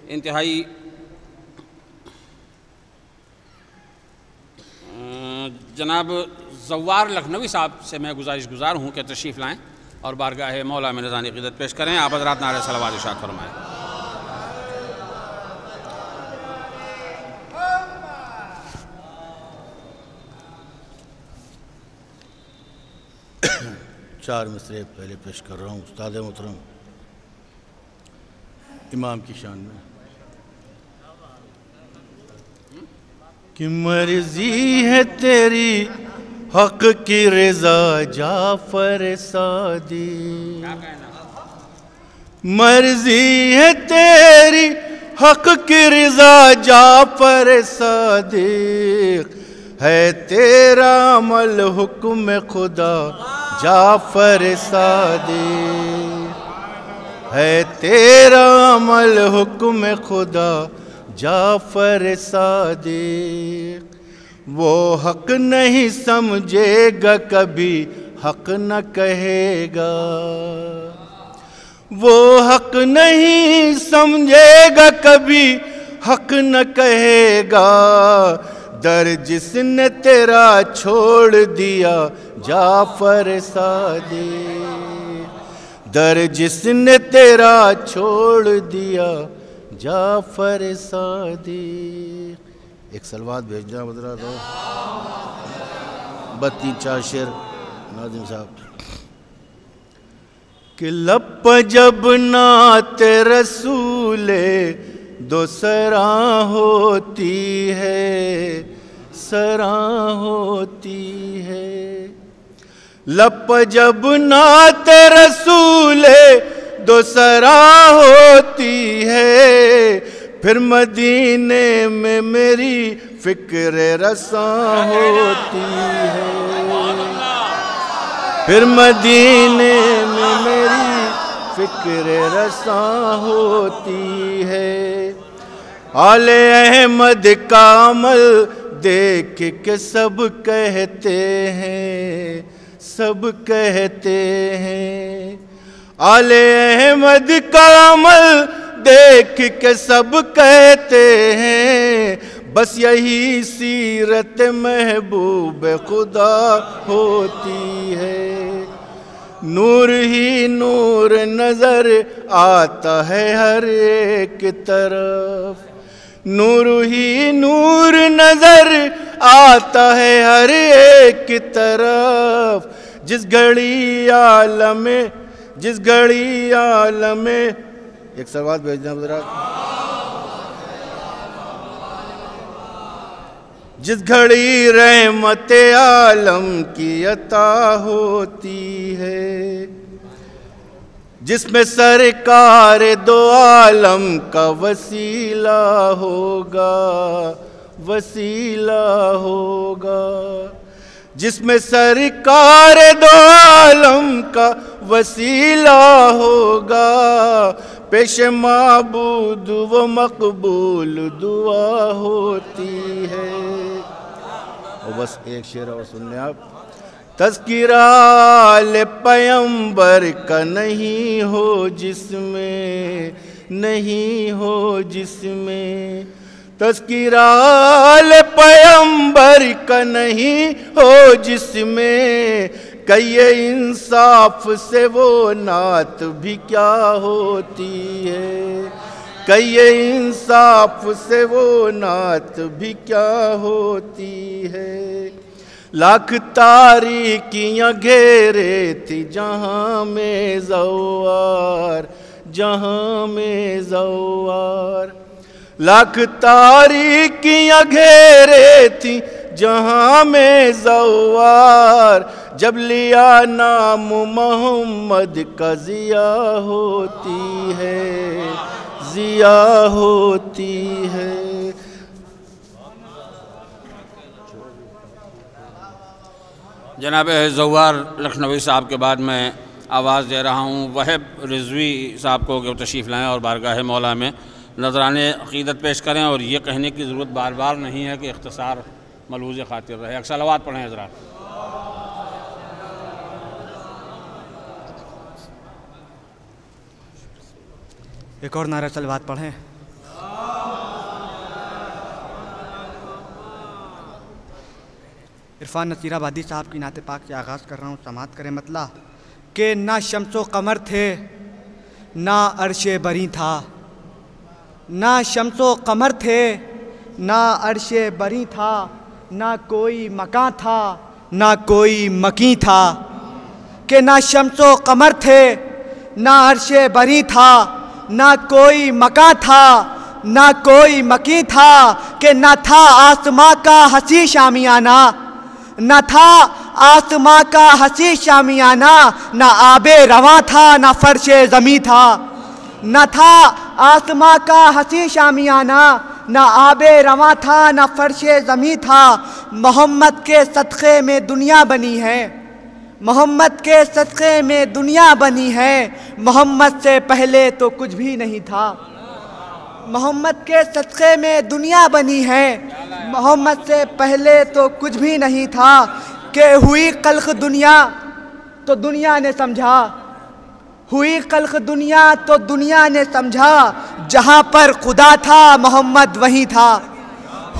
انتہائی جناب زوار لکھنوی صاحب سے میں گزار ہوں کہ تشریف لائیں اور بارگاہ مولا میں نذران عقیدت پیش کریں. آپ حضرات نعرہ صلوات ارشاد فرمائیں. چار مصرعے پہلے پیش کر رہا ہوں استاد محترم امام کی شان میں. کہ مرضی ہے تیری حق کی رضا جعفر صادق، مرضی ہے تیری حق کی رضا جعفر صادق، ہے تیرا عمل حکم خدا جعفر صادق، ہے تیرا عمل حکم خدا جعفر صادق. وہ حق نہیں سمجھے گا کبھی حق نہ کہے گا، وہ حق نہیں سمجھے گا کبھی حق نہ کہے گا. در جس نے تیرا چھوڑ دیا جعفر صادق، در جس نے تیرا چھوڑ دیا جعفر صادق. ایک سلوات بھیجنا بدرا دو 32-4 شعر ناظم صاحب. کہ لب جب نعت رسول دو سراں ہوتی ہے، سراں ہوتی ہے. لب جب نعت رسول دو سراں ہوتی ہے، پھر مدینے میں میری فکر رساں ہوتی ہے، پھر مدینے میں میری فکر رساں ہوتی ہے. آل احمد کا عمل دیکھ کے سب کہتے ہیں، سب کہتے ہیں. آل احمد کا عمل دیکھ کے سب کہتے ہیں، بس یہی سیرت محبوب خدا ہوتی ہے. نور ہی نور نظر آتا ہے ہر ایک طرف، نور ہی نور نظر آتا ہے ہر ایک طرف. جس گھڑی عالم، جس گھڑی عالم، ایک سلوات بھیجنا حضرات. جس گھڑی رحمت عالم کی عطا ہوتی ہے، جس میں سرکار دو عالم کا وسیلہ ہوگا، وسیلہ ہوگا. جس میں سرکار دو عالم کا وسیلہ ہوگا، پیش معبود و مقبول دعا ہوتی ہے. اور بس ایک شعر اور سن لیں آپ. تذکرہ آل پیمبر کا نہیں ہو جس میں، نہیں ہو جس میں. تذکرہ آل پیمبر کا نہیں ہو جس میں، کہیے انصاف سے وہ نعت بھی کیا ہوتی ہے، کہیے انصاف سے وہ نعت بھی کیا ہوتی ہے. لاکھ تاریکیاں گھیرے تھی جہاں میں زوار، جہاں میں زوار. لاکھ تاریکیاں گھیرے تھی جہاں میں زوار، جب لیا نام محمد کا ضیا ہوتی ہے، ضیا ہوتی ہے. جناب زوار لکھنوی صاحب کے بعد میں آواز دے رہا ہوں وہب رضوی صاحب کو کہ وہ تشریف لائیں اور بارگاہ مولا میں نذران عقیدت پیش کریں. اور یہ کہنے کی ضرورت بار بار نہیں ہے کہ اختصار ملحوظ خاطر رہے. ایک صلوات پڑھیں حضرات. ایک اور نعرہ صلوات پڑھیں. عرفان نصیر آبادی صاحب کی نعت پاک سے آغاز کر رہا ہوں، سماعت کریں مطلع کہ نہ شمس و قمر تھے نہ عرش بری تھا، نہ شمس و قمر تھے نہ عرش بری تھا، نہ کوئی مکان تھا نہ کوئی مکیں تھا، کہ نہ شمس و قمر تھے نہ عرش بری تھا، نہ کوئی مکان تھا نہ کوئی مکیں تھا، کہ نہ تھا آسماں کا حسی شامیانہ، نہ تھا آسماں کا حسی شامیانہ، نہ آب رواں تھا نہ فرش زمیں تھا، نہ تھا آسماں کا حسی شامیانہ، نہ آب رواں تھا نہ فرش زمیں تھا، محمد کے صدقے میں دنیا بنی ہے، محمد کے صدقے میں دنیا بنی ہے، محمد سے پہلے تو کچھ بھی نہیں تھا، محمد کے صدقے میں دنیا بنی ہے، محمد سے پہلے تو کچھ بھی نہیں تھا، کہ ہوئی خلق دنیا تو دنیا نے سمجھا، ہوئی خلق دنیا تو دنیا نے سمجھا، جہاں پر خدا تھا محمد وہیں تھا،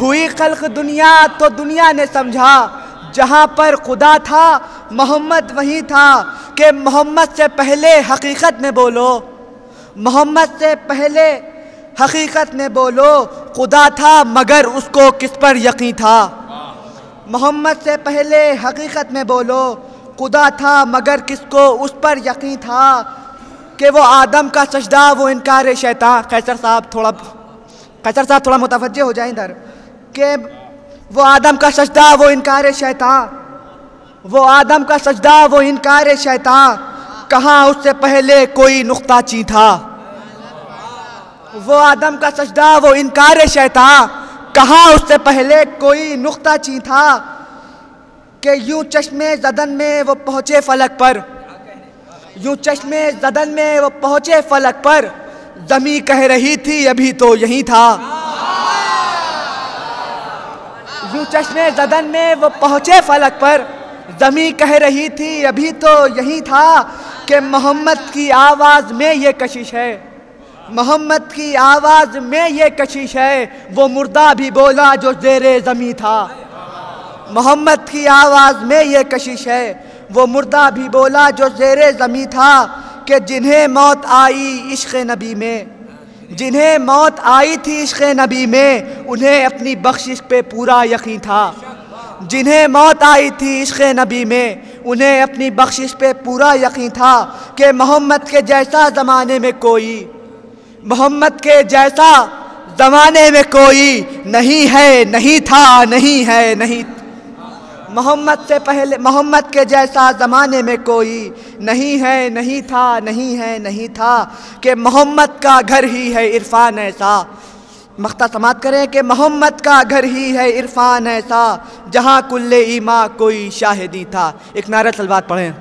ہوئی خلق دنیا تو دنیا نے سمجھا، جہاں پر خدا تھا محمد وہیں تھا، کہ محمد سے پہلے حقیقت میں بولو، محمد سے پہلے حقیقت میں بولو، خدا تھا مگر اس کو کس پر یقین تھا، محمد سے پہلے حقیقت میں بولو، خدا تھا مگر کس کو اس پر یقین تھا، کہ وہ آدم کا سجدہ وہ انکار شیطان، قیصر صاحب تھوڑا متوجہ ہو جائیں ادھر، کہ وہ آدم کا سجدہ وہ انکار شیطان، وہ آدم کا سجدہ وہ انکار شیطان، کہاں اس سے پہلے کوئی نقطہ چین تھا، وہ آدم کا سجدہ وہ انکار شیطان، کہاں اس سے پہلے کوئی نقطہ چین تھا، کہ یوں چشمے زدن میں وہ پہنچے فلک پر، یوں چشمے زدن میں وہ پہنچے فلک پر، زمیں کہہ رہی تھی ابھی تو یہی تھا، یوں چشمے زدن میں وہ پہنچے فلک پر، زمیں کہہ رہی تھی ابھی تو یہی تھا، کہ محمد کی آواز میں یہ کشش ہے، محمد کی آواز میں یہ کشش ہے، وہ مردہ بھی بولا جو زیر زمیں تھا، محمد کی آواز میں یہ کشش ہے، وہ مردہ بھی بولا جو زیر زمیں تھا، کہ جنہیں موت آئی عشق نبی میں، جنہیں موت آئی تھی عشق نبی میں، انہیں اپنی بخشش پہ پورا یقین تھا، جنہیں موت آئی تھی عشق نبی میں، انہیں اپنی بخشش پہ پورا یقین تھا، کہ محمد کے جیسا زمانے میں کوئی، محمد کے جیسا زمانے میں کوئی نہیں ہے نہیں تھا نہیں ہے نہیں، محمد سے پہلے محمد کے جیسا زمانے میں کوئی نہیں ہے نہیں تھا نہیں ہے نہیں تھا، کہ محمد کا گھر ہی ہے عرفان ایسا، مقطع سماعت کریں، کہ محمد کا گھر ہی ہے عرفان ایسا، جہاں کل ایما کوئی شاہدی تھا۔ ایک نعرہ صلوات پڑھیں،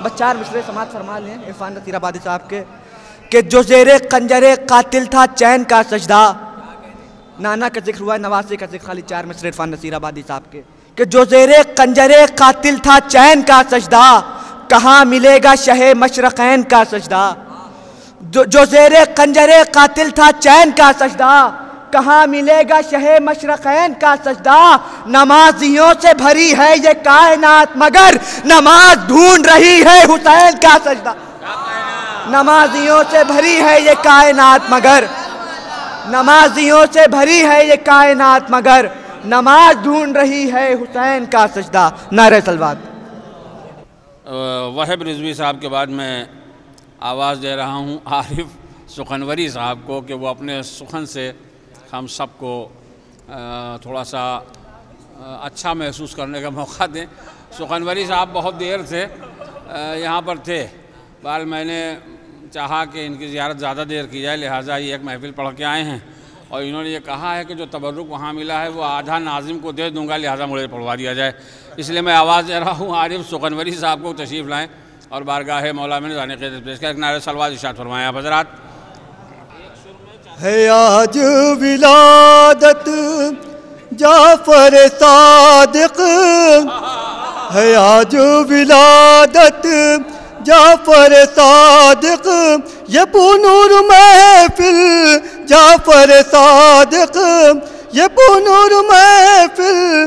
بس 4 مصرے سماعت فرما لیں عرفان نصیر آبادی صاحب کے، کہ جو زیر قنجر قاتل تھا چین کا سجدہ، نانا کا ذکر ہوا ہے، نواسے کا ذکر، خالی 4 مصرے عرفان نصیر آبادی صاحب کے، کہ جو زیر قنجر قاتل تھا چین کا سجدہ، کہاں ملے گا شہ مشرقین کا سجدہ، جو زیر قنجر قاتل تھا چین کا سجدہ، کہاں ملے گا شہ مشرقین کا سجدہ، نمازیوں سے بھری ہے یہ کائنات مگر نماز ڈھونڈ رہی ہے حسین کا سجدہ، نمازیوں سے بھری ہے یہ کائنات مگر، نمازیوں سے بھری ہے یہ کائنات مگر، نماز ڈھونڈ رہی ہے حسین کا سجدہ۔ نعرہ صلوات۔ وہب رضوی صاحب کے بعد میں آواز دے رہا ہوں عارف سخنوری صاحب کو، کہ وہ اپنے سخن سے ہم سب کو تھوڑا سا اچھا محسوس کرنے کا موقع دیں۔ سخنوری صاحب بہت دیر سے یہاں پر تھے، بہرحال میں نے چاہا کہ ان کی زیارت زیادہ دیر کی جائے، لہٰذا یہ ایک محفل پڑھ کے آئے ہیں، اور انہوں نے یہ کہا ہے کہ جو تبرک وہاں ملا ہے وہ آدھا ناظم کو دے دوں گا، لہٰذا مجھے پڑھوا دیا جائے، اس لیے میں آواز دے رہا ہوں عارف سخنوری صاحب کو تشریف لائیں اور بارگاہ مولا میں نذرانِ قیادت پیش کریں۔ ایک نعرہ صلوات ارشاد فرمائیں آپ حضرات۔ ہے آج ولادت جعفر صادق، ہے آج ولادت جعفر صادق، یہ بنور محفل جعفر صادق، یہ بنور محفل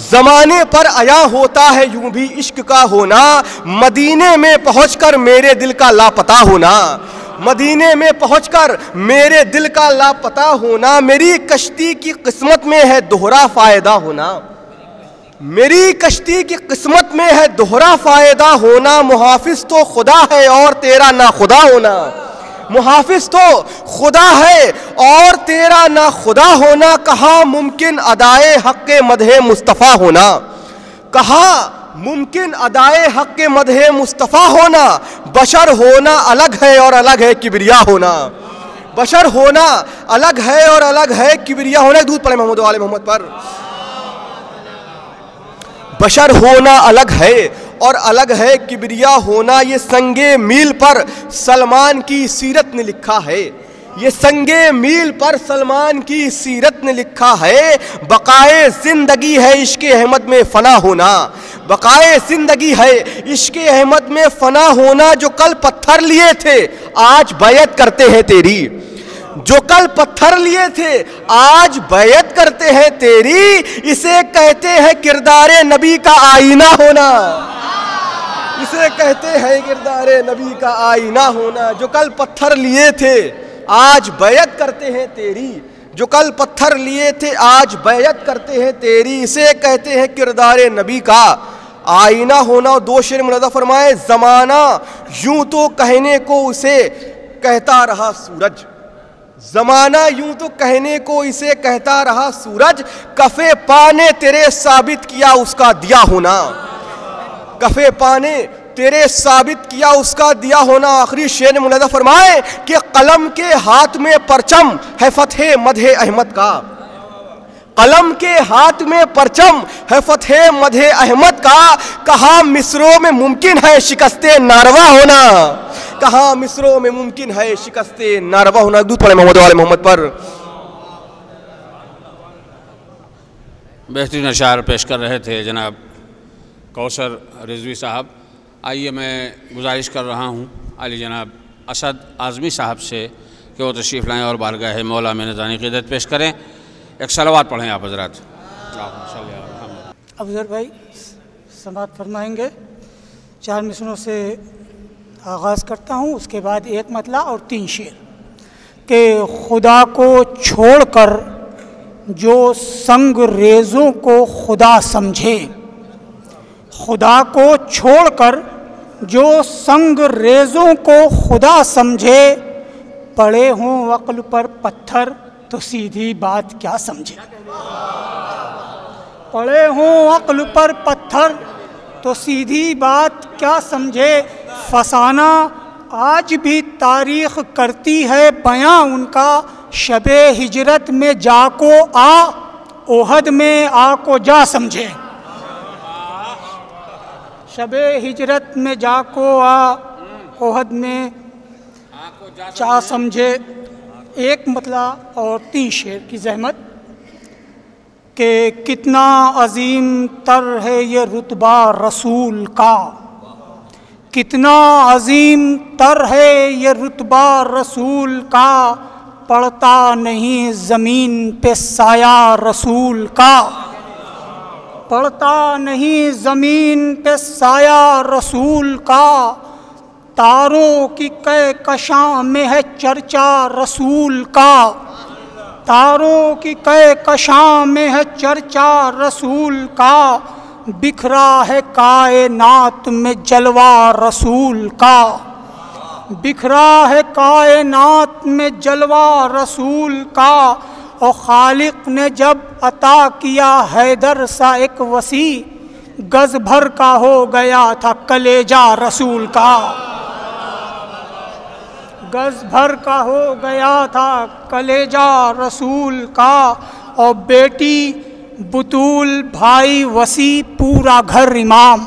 زمانے پر عیاں ہوتا ہے یوں بھی عشق کا ہونا، مدینے میں پہنچ کر میرے دل کا لاپتہ ہونا، مدینے میں پہنچ کر میرے دل کا لاپتہ ہونا، میری کشتی کی قسمت میں ہے دوہرا فائدہ ہونا، میری کشتی کی قسمت میں ہے دوہرا فائدہ ہونا، محافظ تو خدا ہے اور تیرا نا خدا ہونا، محافظ تو خدا ہے اور تیرا نا خدا ہونا، کہاں ممکن ادائے حق مدح مصطفیٰ ہونا، کہاں ممکن ادائے حق مدح مصطفیٰ ہونا، بشر ہونا الگ ہے اور الگ ہے کبریا ہونا، بشر ہونا الگ ہے اور الگ ہے کبریا ہونا۔ دودھ پڑھے محمد و آل محمد پر۔ بشر ہونا الگ ہے اور الگ ہے کبریا ہونا، یہ سنگے میل پر سلمان کی سیرت نے لکھا ہے، یہ سنگے میل پر سلمان کی سیرت نے لکھا ہے، بقائے زندگی ہے عشق احمد میں فنا ہونا، بقائے زندگی ہے عشق احمد میں فنا ہونا، جو کل پتھر لیے تھے آج بیعت کرتے ہیں تیری، جو کل پتھر لیے تھے آج بیعت کرتے ہیں تیری، اسے کہتے ہیں کردار نبی کا آئینہ ہونا، اسے کہتے ہیں کردار نبی کا آئینہ ہونا، جو کل پتھر لیے تھے آج بیعت کرتے ہیں تیری، جو کل پتھر لیے تھے آج بیعت کرتے ہیں تیری، اسے کہتے ہیں کردار نبی کا آئینہ ہونا۔ اور دو شعر ملاحظہ فرمائے، زمانہ یوں تو کہنے کو اسے کہتا رہا سورج، زمانہ یوں تو کہنے کو اسے کہتا رہا سورج، کفے پا نے تیرے ثابت کیا اس کا دیا ہونا، کفے پا نے تیرے ثابت کیا اس کا دیا ہونا۔ آخری شعر نے ملاحظہ فرمائے کہ قلم کے ہاتھ میں پرچم ہے فتح مدح احمد کا، قلم کے ہاتھ میں پرچم ہے فتح مدح احمد کا، کہاں مصروں میں ممکن ہے شکست ناروا ہونا، کہاں مصروں میں ممکن ہے شکست ناروا ہونا۔ دودھ پڑھے محمد و آل محمد پر۔ بہترین اشعار پیش کر رہے تھے جناب کوثر رضوی صاحب۔ آئیے میں گزارش کر رہا ہوں علی جناب اسد اعظمی صاحب سے کہ وہ تشریف لائیں اور بارگاہ مولا میں نذرانی عقیدت پیش کریں۔ ایک صلوات پڑھیں آپ حضرات۔ افضل بھائی سماعت فرمائیں گے۔ 4 مصرعوں سے آغاز کرتا ہوں، اس کے بعد ایک مطلع اور 3 شعر۔ کہ خدا کو چھوڑ کر جو سنگ ریزوں کو خدا سمجھے، خدا کو چھوڑ کر جو سنگ ریزوں کو خدا سمجھے، پڑے ہوں عقل پر پتھر تو سیدھی بات کیا سمجھے، پڑے ہوں عقل پر پتھر تو سیدھی بات کیا سمجھے، فسانہ آج بھی تاریخ کرتی ہے بیاں ان کا، شب ہجرت میں جا کو آ اوہد میں آ کو جا سمجھے، شب ہجرت میں جا کو آ اوہد میں جا سمجھے۔ ایک مطلع اور 3 شعر کی زحمت۔ کہ کتنا عظیم تر ہے یہ رتبہ رسول کا، کتنا عظیم تر ہے یہ رتبہ رسول کا، پڑتا نہیں زمین پہ سایہ رسول کا، پڑتا نہیں زمین پہ سایہ رسول کا، تاروں کی کہکشاں میں ہے چرچا رسول کا، تاروں کی کہکشاں میں ہے چرچا رسول کا، بکھرا ہے کائنات میں جلوہ رسول کا، بکھرا ہے کائنات میں جلوہ رسول کا، اور خالق نے جب عطا کیا حیدر سا ایک وسیع، گز بھر کا ہو گیا تھا کلیجہ رسول کا، گز بھر کا ہو گیا تھا کلیجہ رسول کا، اور بیٹی بطول بھائی وسیع پورا گھر امام،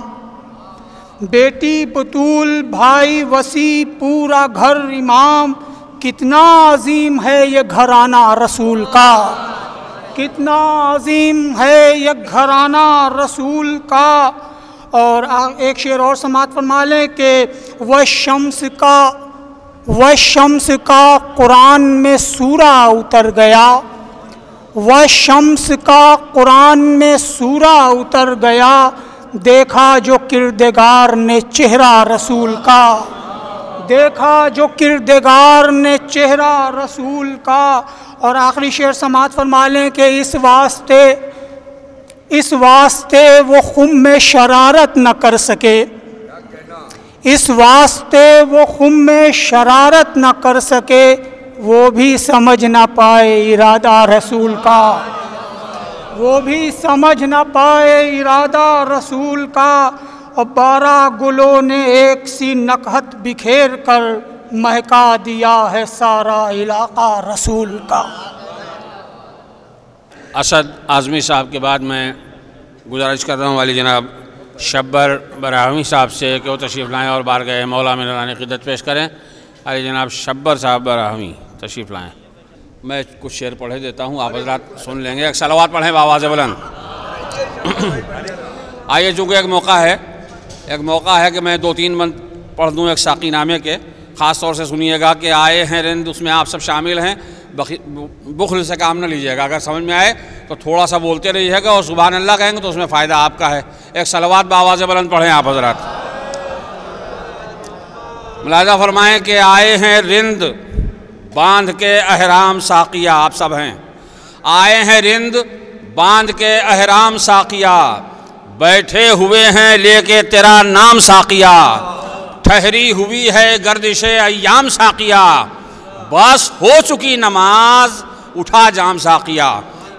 بیٹی بطول بھائی وسیع پورا گھر امام، کتنا عظیم ہے یہ گھرانہ رسول کا، کتنا عظیم ہے یہ گھرانہ رسول کا۔ اور ایک شعر اور سماعت فرما لیں کہ وہ شمس کا قرآن میں سورہ اتر گیا، شمس کا قرآن میں سورہ اتر گیا، دیکھا جو کردگار نے چہرہ رسول کا، دیکھا جو کردگار نے چہرہ رسول کا۔ اور آخری شعر سماعت فرما لیں کہ اس واسطے وہ خم میں شرارت نہ کر سکے، اس واسطے وہ خم میں شرارت نہ کر سکے، وہ بھی سمجھ نہ پائے ارادہ رسول کا، وہ بھی سمجھ نہ پائے ارادہ رسول کا۔ اور 12 گلوں نے ایک سی نکہت بکھیر کر مہکا دیا ہے سارا علاقہ رسول کا۔ اسد اعظمی صاحب کے بعد میں گزارش کر رہا ہوں والی جناب شبر براہوی صاحب سے کہ وہ تشریف لائیں اور بارگاہ مولا میں نذرانِ خدمت پیش کریں۔ والی جناب شبر صاحب براہوی تشریف لائیں۔ میں کچھ شعر پڑھے دیتا ہوں، آپ حضرات سن لیں گے۔ ایک صلوات پڑھیں بآواز بلند۔ آئیے، چونکہ ایک موقع ہے کہ میں 2-3 بند پڑھ دوں ایک ساقی نامے کے، خاص طور سے سنیے گا کہ آئے ہیں رند، اس میں آپ سب شامل ہیں، بخل سے کام نہ لیجیے گا۔ اگر سمجھ میں آئے تو تھوڑا سا بولتے رہیے گا اور سبحان اللہ کہیں گے تو اس میں فائدہ آپ کا ہے۔ ایک صلوات بآواز بلند پڑھیں آپ حضرات۔ ملاحظہ فرمائیں کہ آئے ہیں رند باندھ کے احرام ساقیہ، آپ سب ہیں۔ آئے ہیں رند باندھ کے احرام ساقیہ، بیٹھے ہوئے ہیں لے کے تیرا نام ساقیہ، ٹھہری ہوئی ہے گردش ایام ساقیہ، بس ہو چکی نماز اٹھا جام ساقیہ۔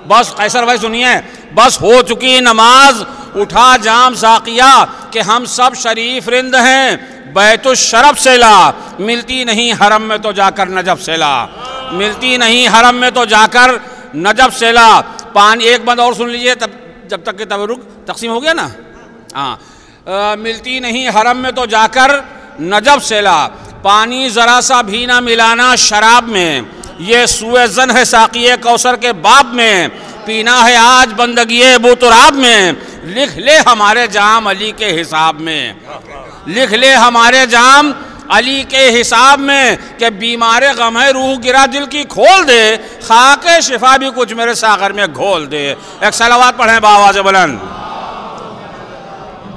بس قیصر بھائی سنیے، بس ہو چکی نماز اٹھا جام ساقیہ، کہ ہم سب شریف رند ہیں بیت الشرف سے لا، ملتی نہیں حرم میں تو جا کر نجف سے لا، ملتی نہیں حرم میں تو جا کر نجف سے لا۔ پانی ایک بند اور سن لیجئے تب جب تک کہ تبرک تقسیم ہو گیا نا۔ ملتی نہیں حرم میں تو جا کر نجف سے لا، پانی ذرا سا بھی نہ ملانا شراب میں، یہ سوئے زن ہے ساقی کوثر کے باب میں، پینا ہے آج بندگی ابو تراب میں، لکھ لے ہمارے جام علی کے حساب میں، لکھ لے ہمارے جام علی کے حساب میں، کہ بیمار غم ہے روح گرا دل کی کھول دے، خاک شفا بھی کچھ میرے ساغر میں گھول دے۔ ایک صلوات پڑھیں بآواز بلند۔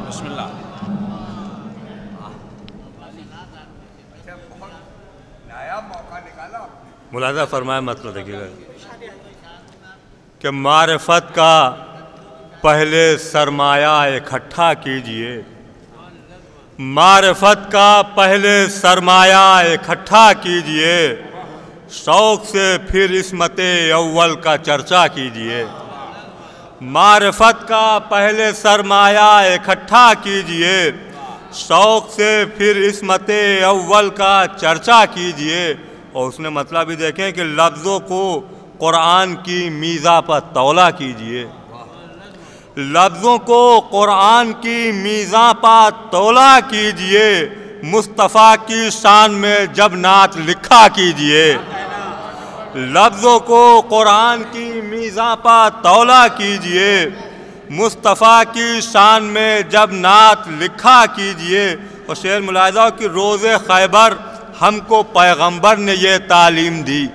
بسم اللہ۔ ملاحظہ فرمائے مطلب دیکھیے گا کہ معرفت کا پہلے سرمایہ اکٹھا کیجئے، معرفت کا پہلے سرمایہ اکٹھا کیجئے، شوق سے پھر عصمت اول کا چرچا کیجئے، معرفت کا پہلے سرمایہ اکٹھا کیجئے، شوق سے پھر عصمت اول کا چرچا کیجئے۔ اور اس نے مطلب بھی دیکھیں کہ لفظوں کو قرآن کی میزاں پر تولا کیجئے، لفظوں کو قرآن کی میزاں پر تولا کیجئے، مصطفیٰ کی شان میں جب نعت لکھا کیجئے، لفظوں کو قرآن کی میزاں پر تولا کیجئے، مصطفیٰ کی شان میں جب نعت لکھا کیجئے۔ اور شعر ملاحظہ کہ روز خیبر ہم کو پیغمبر نے یہ تعلیم دی،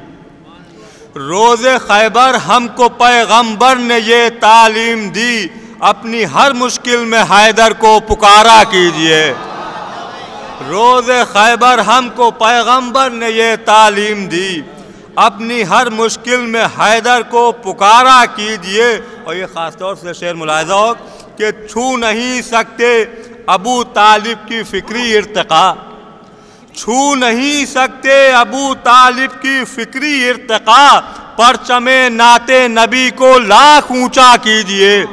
روز خیبر ہم کو پیغمبر نے یہ تعلیم دی، اپنی ہر مشکل میں حیدر کو پکارا کیجئے، روز خیبر ہم کو پیغمبر نے یہ تعلیم دی، اپنی ہر مشکل میں حیدر کو پکارا کیجئے۔ اور یہ خاص طور سے شعر ملاحظہ ہو کہ چھو نہیں سکتے ابو طالب کی فکری ارتقاء، چھو نہیں سکتے ابو طالب کی فکری ارتقاء، پرچم نعت نبی کو لاکھ اونچا کیجئے،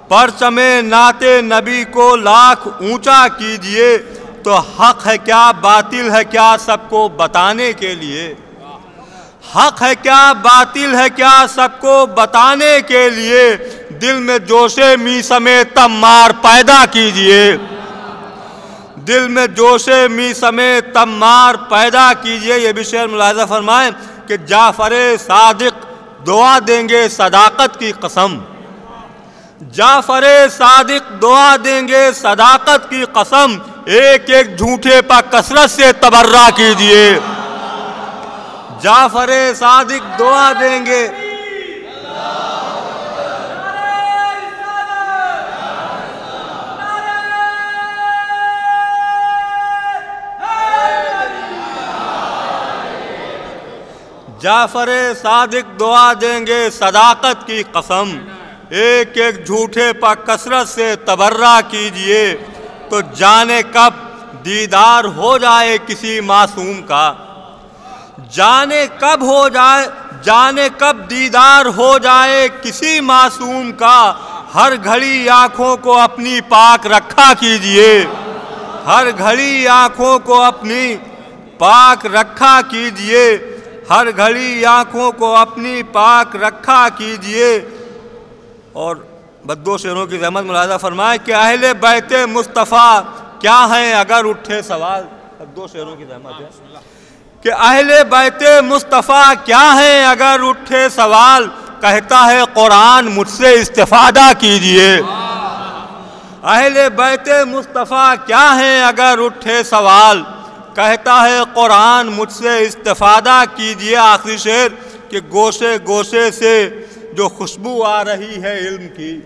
پرچم نعت نبی کو لاکھ اونچا کیجئے۔ تو حق ہے کیا باطل ہے کیا سب کو بتانے کے لیے، حق ہے کیا باطل ہے کیا سب کو بتانے کے لیے، دل میں جوش میثم تمار پیدا کیجئے، دل میں جوش میثم تمار پیدا کیجئے۔ یہ بھی شعر ملاحظہ فرمائیں کہ جعفر صادق دعا دیں گے صداقت کی قسم، جعفر صادق دعا دیں گے صداقت کی قسم، ایک ایک جھوٹے پر کثرت سے تبرہ کیجئے، جعفر صادق دعا دیں گے جعفر صادق دعا دیں گے صداقت کی قسم، ایک ایک جھوٹے پر کثرت سے تبرہ کیجئے، تو جانے کب دیدار ہو جائے کسی معصوم کا، جانے کب دیدار ہو جائے کسی معصوم کا، ہر گھڑی آنکھوں کو اپنی پاک رکھا کیجئے، ہر گھڑی آنکھوں کو اپنی پاک رکھا کیجئے، ہر گھڑی آنکھوں کو اپنی پاک رکھا کیجئے۔ اور بدو شعروں کی زحمت ملاحظہ فرمائیں کہ اہل بیت مصطفیٰ کیا ہیں اگر اٹھے سوال، بدو شعروں کی زحمت ہے کہ اہل بیت مصطفیٰ کیا ہیں اگر اٹھے سوال، کہتا ہے قرآن مجھ سے استفادہ کیجئے، اہل بیت مصطفیٰ کیا ہیں اگر اٹھے سوال، کہتا ہے قرآن مجھ سے استفادہ کیجئے۔ آخری شعر کہ گوشے گوشے سے جو خوشبو آ رہی ہے علم کی،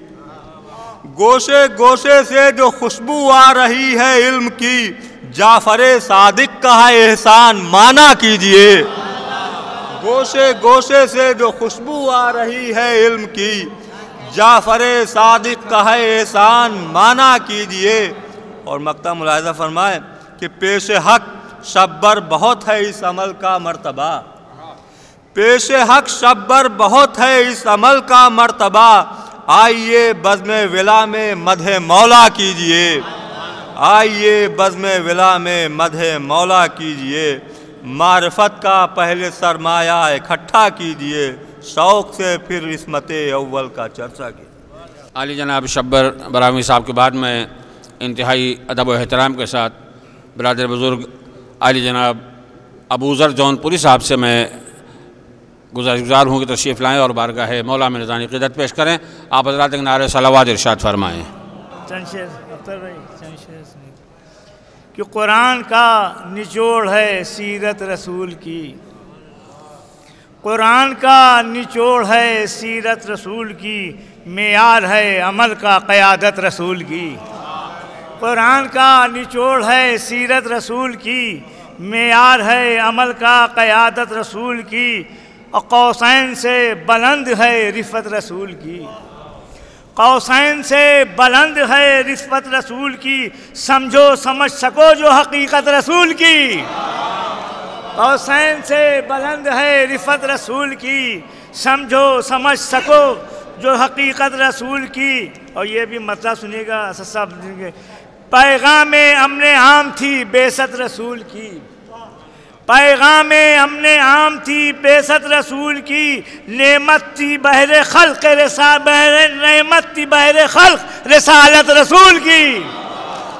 گوشے گوشے سے جو خوشبو آ رہی ہے علم کی، جعفر صادق کا ہے احسان مانا کیجئے، گوشے گوشے سے جو خوشبو آ رہی ہے علم کی، جعفر صادق کا ہے احسان مانا کیجئے۔ اور مقطع ملاحظہ فرمائیں کہ پیش حق شبر بہت ہے اس عمل کا مرتبہ، پیش حق شبر بہت ہے اس عمل کا مرتبہ، آئیے بزم ولا میں مدح مولا کیجئے، آئیے بزم ولا میں مدح مولا کیجئے، معرفت کا پہلے سرمایہ اکٹھا کیجئے، شوق سے پھر عصمت اول کا چرچا کیجئے۔ عالی جناب شبر براہوی صاحب کے بعد میں انتہائی ادب و احترام کے ساتھ برادر بزرگ عالی جناب ابو ذر جون پوری صاحب سے میں گزار ہوں کہ تشریف لائیں اور بارگاہ مولا میں نذرانی عقیدت پیش کریں۔ آپ حضرات ایک نعرہ صلوات ارشاد فرمائیں۔ کہ قرآن کا نچوڑ ہے سیرت رسول کی، قرآن کا نچوڑ ہے سیرت رسول کی، معیار ہے عمل کا قیادت رسول کی، قرآن کا نچوڑ ہے سیرت رسول کی، معیار ہے عمل کا قیادت رسول کی، قوسین سے بلند ہے رفعت رسول کی، قوسین سے بلند ہے رفعت رسول کی، سمجھو سمجھ سکو جو حقیقت رسول کی، قوسین سے بلند ہے رفعت رسول کی، سمجھو سمجھ سکو جو حقیقت رسول کی۔ اور یہ بھی مطلب سنیے گا اسد صاحب، پیغام امن عام تھی بعثت رسول کی، پیغام امن عام تھی بعثت رسول کی، نعمت تھی بہر خلق نعمت تھی بہر خلق رسالت رسول کی،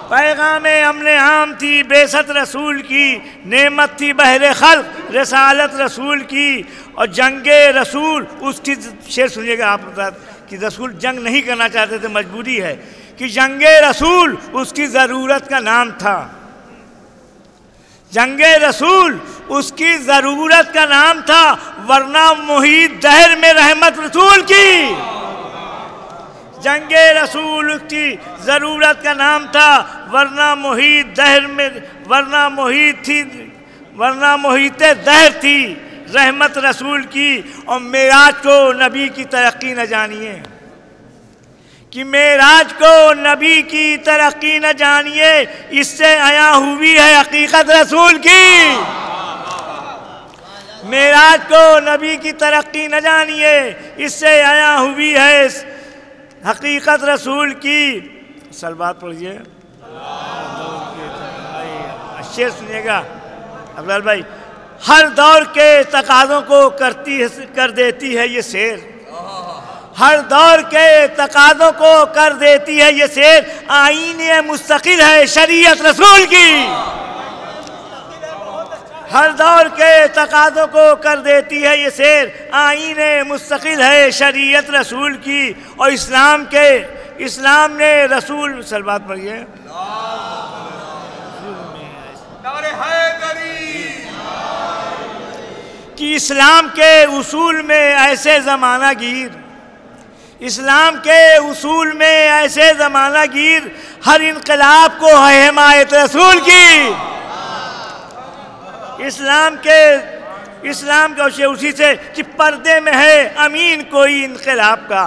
پیغام امن عام تھی بعثت رسول کی، نعمت تھی بہر خلق رسالت رسول کی، اور جنگ رسول اس کی شعر سنیے گا آپ کہ رسول جنگ نہیں کرنا چاہتے تھے، مجبوری ہے، کہ جنگ رسول اس کی ضرورت کا نام تھا، جنگ رسول اس کی ضرورت کا نام تھا، ورنہ محیط دہر میں رحمت رسول کی، جنگ رسول اس کی ضرورت کا نام تھا، ورنہ محیط دہر میں ورنہ محیط دہر تھی رحمت رسول کی۔ اور معراج کو نبی کی ترقی نہ جانیے، کہ معراج کو نبی کی ترقی نہ جانیے، اس سے عیاں ہوئی ہے حقیقت رسول کی، معراج کو نبی کی ترقی نہ جانیے، اس سے عیاں ہوئی ہے حقیقت رسول کی۔ صلوات پڑھیے، شعر سنیے گا افضل بھائی، ہر دور کے تقاضوں کو کر دیتی ہے یہ شعر، ہر دور کے تقاضوں کو کر دیتی ہے یہ شعر، آئین مستقل ہے شریعت رسول کی، ہر دور کے تقاضوں کو کر دیتی ہے یہ شعر، آئین مستقل ہے شریعت رسول کی۔ اور اسلام نے رسول صلوات پڑھیے، کہ اسلام کے اصول میں ایسے زمانہ گیر، اسلام کے اصول میں ایسے زمانہ گیر، ہر انقلاب کو ہے حمایت رسول کی، اسلام کے اسلام کا اسی سے کہ پردے میں ہے امین کوئی انقلاب کا،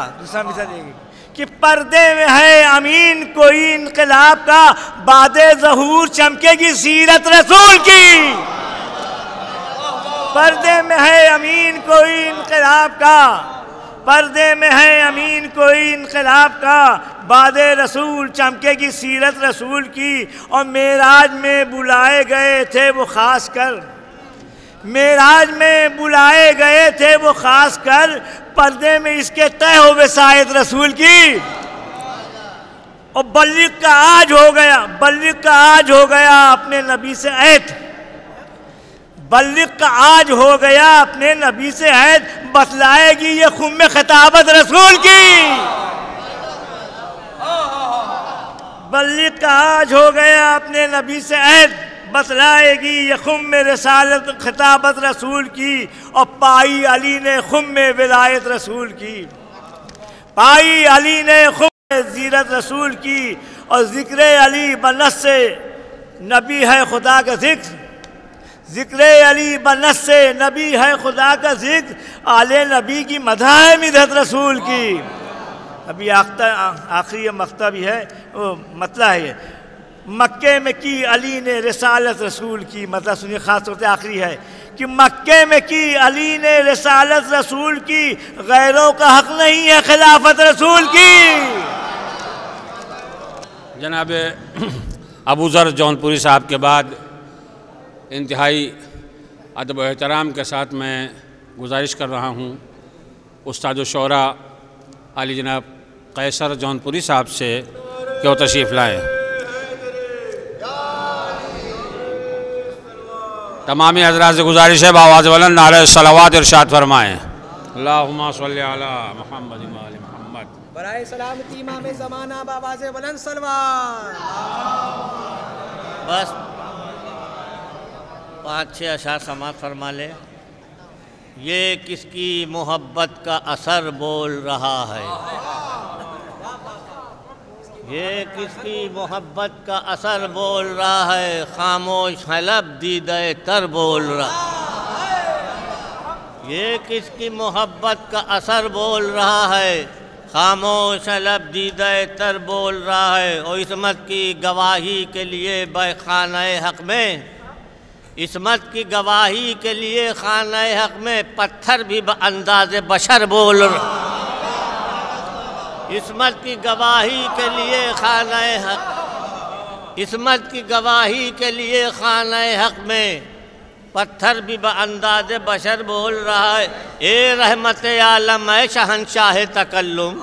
کہ پردے میں ہے امین کوئی انقلاب کا، بعد ظہور چمکے گی سیرت رسول کی۔ پردے میں ہے امین کوئی انقلاب کا، پردے میں ہے امین کوئی انقلاب کا، بعد رسول چمکے گی سیرت رسول کی۔ اور معراج میں بلائے گئے تھے وہ خاص کر، معراج میں بلائے گئے تھے وہ خاص کر، پردے میں اس کے طے ہو وصایت رسول کی۔ اور بلغ کا آج ہو گیا، بلغ کا آج ہو گیا اپنے نبی سے عہد، بلغ کا آج ہو گیا اپنے نبی سے عہد، بتلائے گی یہ خم خطابت رسول کی۔ بلغ کا آج ہو گیا اپنے نبی سے عہد، بتلائے گی یہ خم رسالت خطابت رسول کی۔ اور پائی علی نے خم ولایت رسول کی، پائی علی نے خم زیرت رسول کی۔ اور ذکر علی بنص نبی ہے خدا کا ذکر، ذکر علی بنص نبی ہے خدا کا ذکر، آل نبی کی مدح ہے مدحت رسول کی۔ ابھی آخری مقطع بھی ہے، وہ مطلع ہے مکے میں کی علی نے رسالت رسول کی، مطلب سنیے خاص طور سے آخری ہے کہ مکے میں کی علی نے رسالت رسول کی، غیروں کا حق نہیں ہے خلافت رسول کی۔ جناب ابو ذر جونپوری صاحب کے بعد انتہائی ادب و احترام کے ساتھ میں گزارش کر رہا ہوں استاد الشعراء علی جناب قیصر جونپوری صاحب سے کہ وہ تشریف لائیں۔ تمامی حضرات سے گزارش ہے بآواز بلند نعرہ صلوات ارشاد فرمائیں۔ اللہم صلی علی محمد و آل محمد۔ برائے سلامتی امام زمانہ بآواز بلند صلوات۔ بس 5-6 اشعار سماعت فرما لے۔ یہ کس کی محبت کا اثر بول رہا ہے، یہ کس کی محبت کا اثر بول رہا ہے، خاموش ہے لب دیدہ تر بول رہا، یہ کس کی محبت کا اثر بول رہا ہے، خاموش ہے لب دیدہ تر بول رہا ہے۔ اور عصمت کی گواہی کے لیے بے خانہ حق میں، عصمت کی گواہی کے لیے خانہ حق میں پتھر بھی انداز بشر بول رہا، عصمت کی گواہی کے لیے خانہ حق، عصمت کی گواہی کے لیے خانہ حق میں پتھر بھی انداز بشر بول رہا ہے۔ اے رحمت عالم اے شہنشاہ تکلم،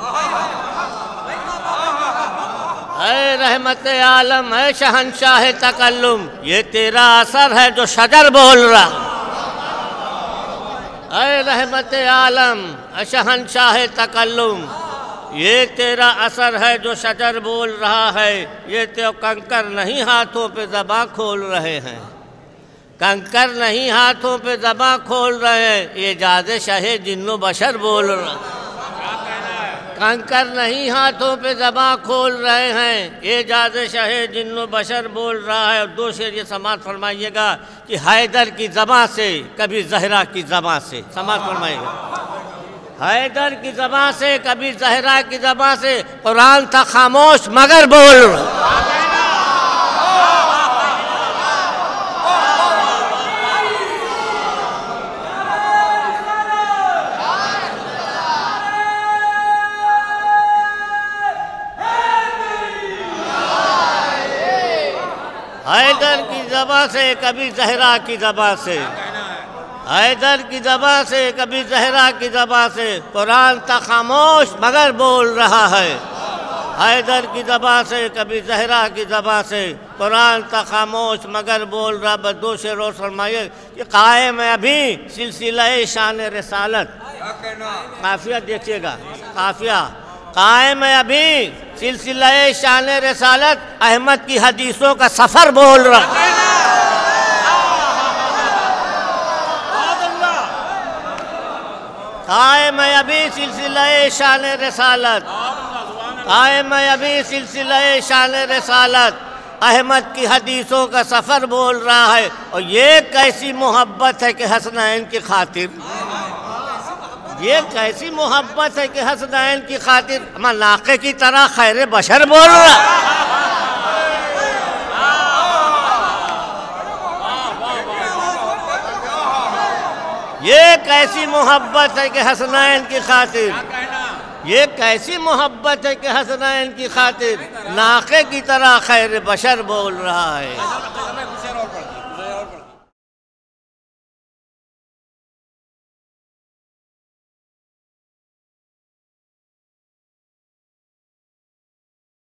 اے رحمت عالم اے شہنشاہ تکلم، یہ تیرا اثر ہے جو شجر بول رہا، اے رحمت عالم اے شہنشاہ تکلم، یہ تیرا اثر ہے جو شجر بول رہا ہے۔ یہ تو کنکر نہیں ہاتھوں پہ زباں کھول رہے ہیں، کنکر نہیں ہاتھوں پہ زباں کھول رہے ہیں، یہ جاز شہ جن و بشر بول رہا، کنکر نہیں ہاتھوں پہ زباں کھول رہے ہیں، یہ جاز شہ جن و بشر بول رہا ہے۔ اور 2 شعر یہ سماعت فرمائیے گا کہ حیدر کی زباں سے کبھی زہرا کی زباں سے، سماعت فرمائیے گا، حیدر کی زباں سے کبھی زہرا کی زباں سے، قرآن تھا خاموش مگر بول رہا، حیدر کی زبان سے کبھی زہرا کی زبان سے، حیدر کی زبان سے کبھی زہرا کی زبان سے، قرآن تھا خاموش مگر بول رہا ہے، حیدر کی زبان سے کبھی زہرا کی زبان سے، قرآن تھا خاموش مگر بول رہا۔ بس 2 شعر اور فرمائیے کہ قائم ہے ابھی سلسلہ شان رسالت، قافیہ دیکھیے گا، قافیہ قائم ہے ابھی سلسلہ شان رسالت، احمد کی حدیثوں کا سفر بول رہا، قائم ہے ابھی سلسلہ شان رسالت، قائم ہے ابھی سلسلہ شان رسالت، احمد کی حدیثوں کا سفر بول رہا ہے، اور یہ کیسی محبت ہے کہ حسنین کی خاطر، یہ کیسی محبت ہے کہ حسنین کی خاطر ہمارا ناقے کی طرح خیر بشر بول رہا ہے۔ یہ کیسی محبت ہے کہ حسنین کی خاطر، یہ کیسی محبت ہے کہ حسنین کی خاطر ناقے کی طرح خیر بشر بول رہا ہے۔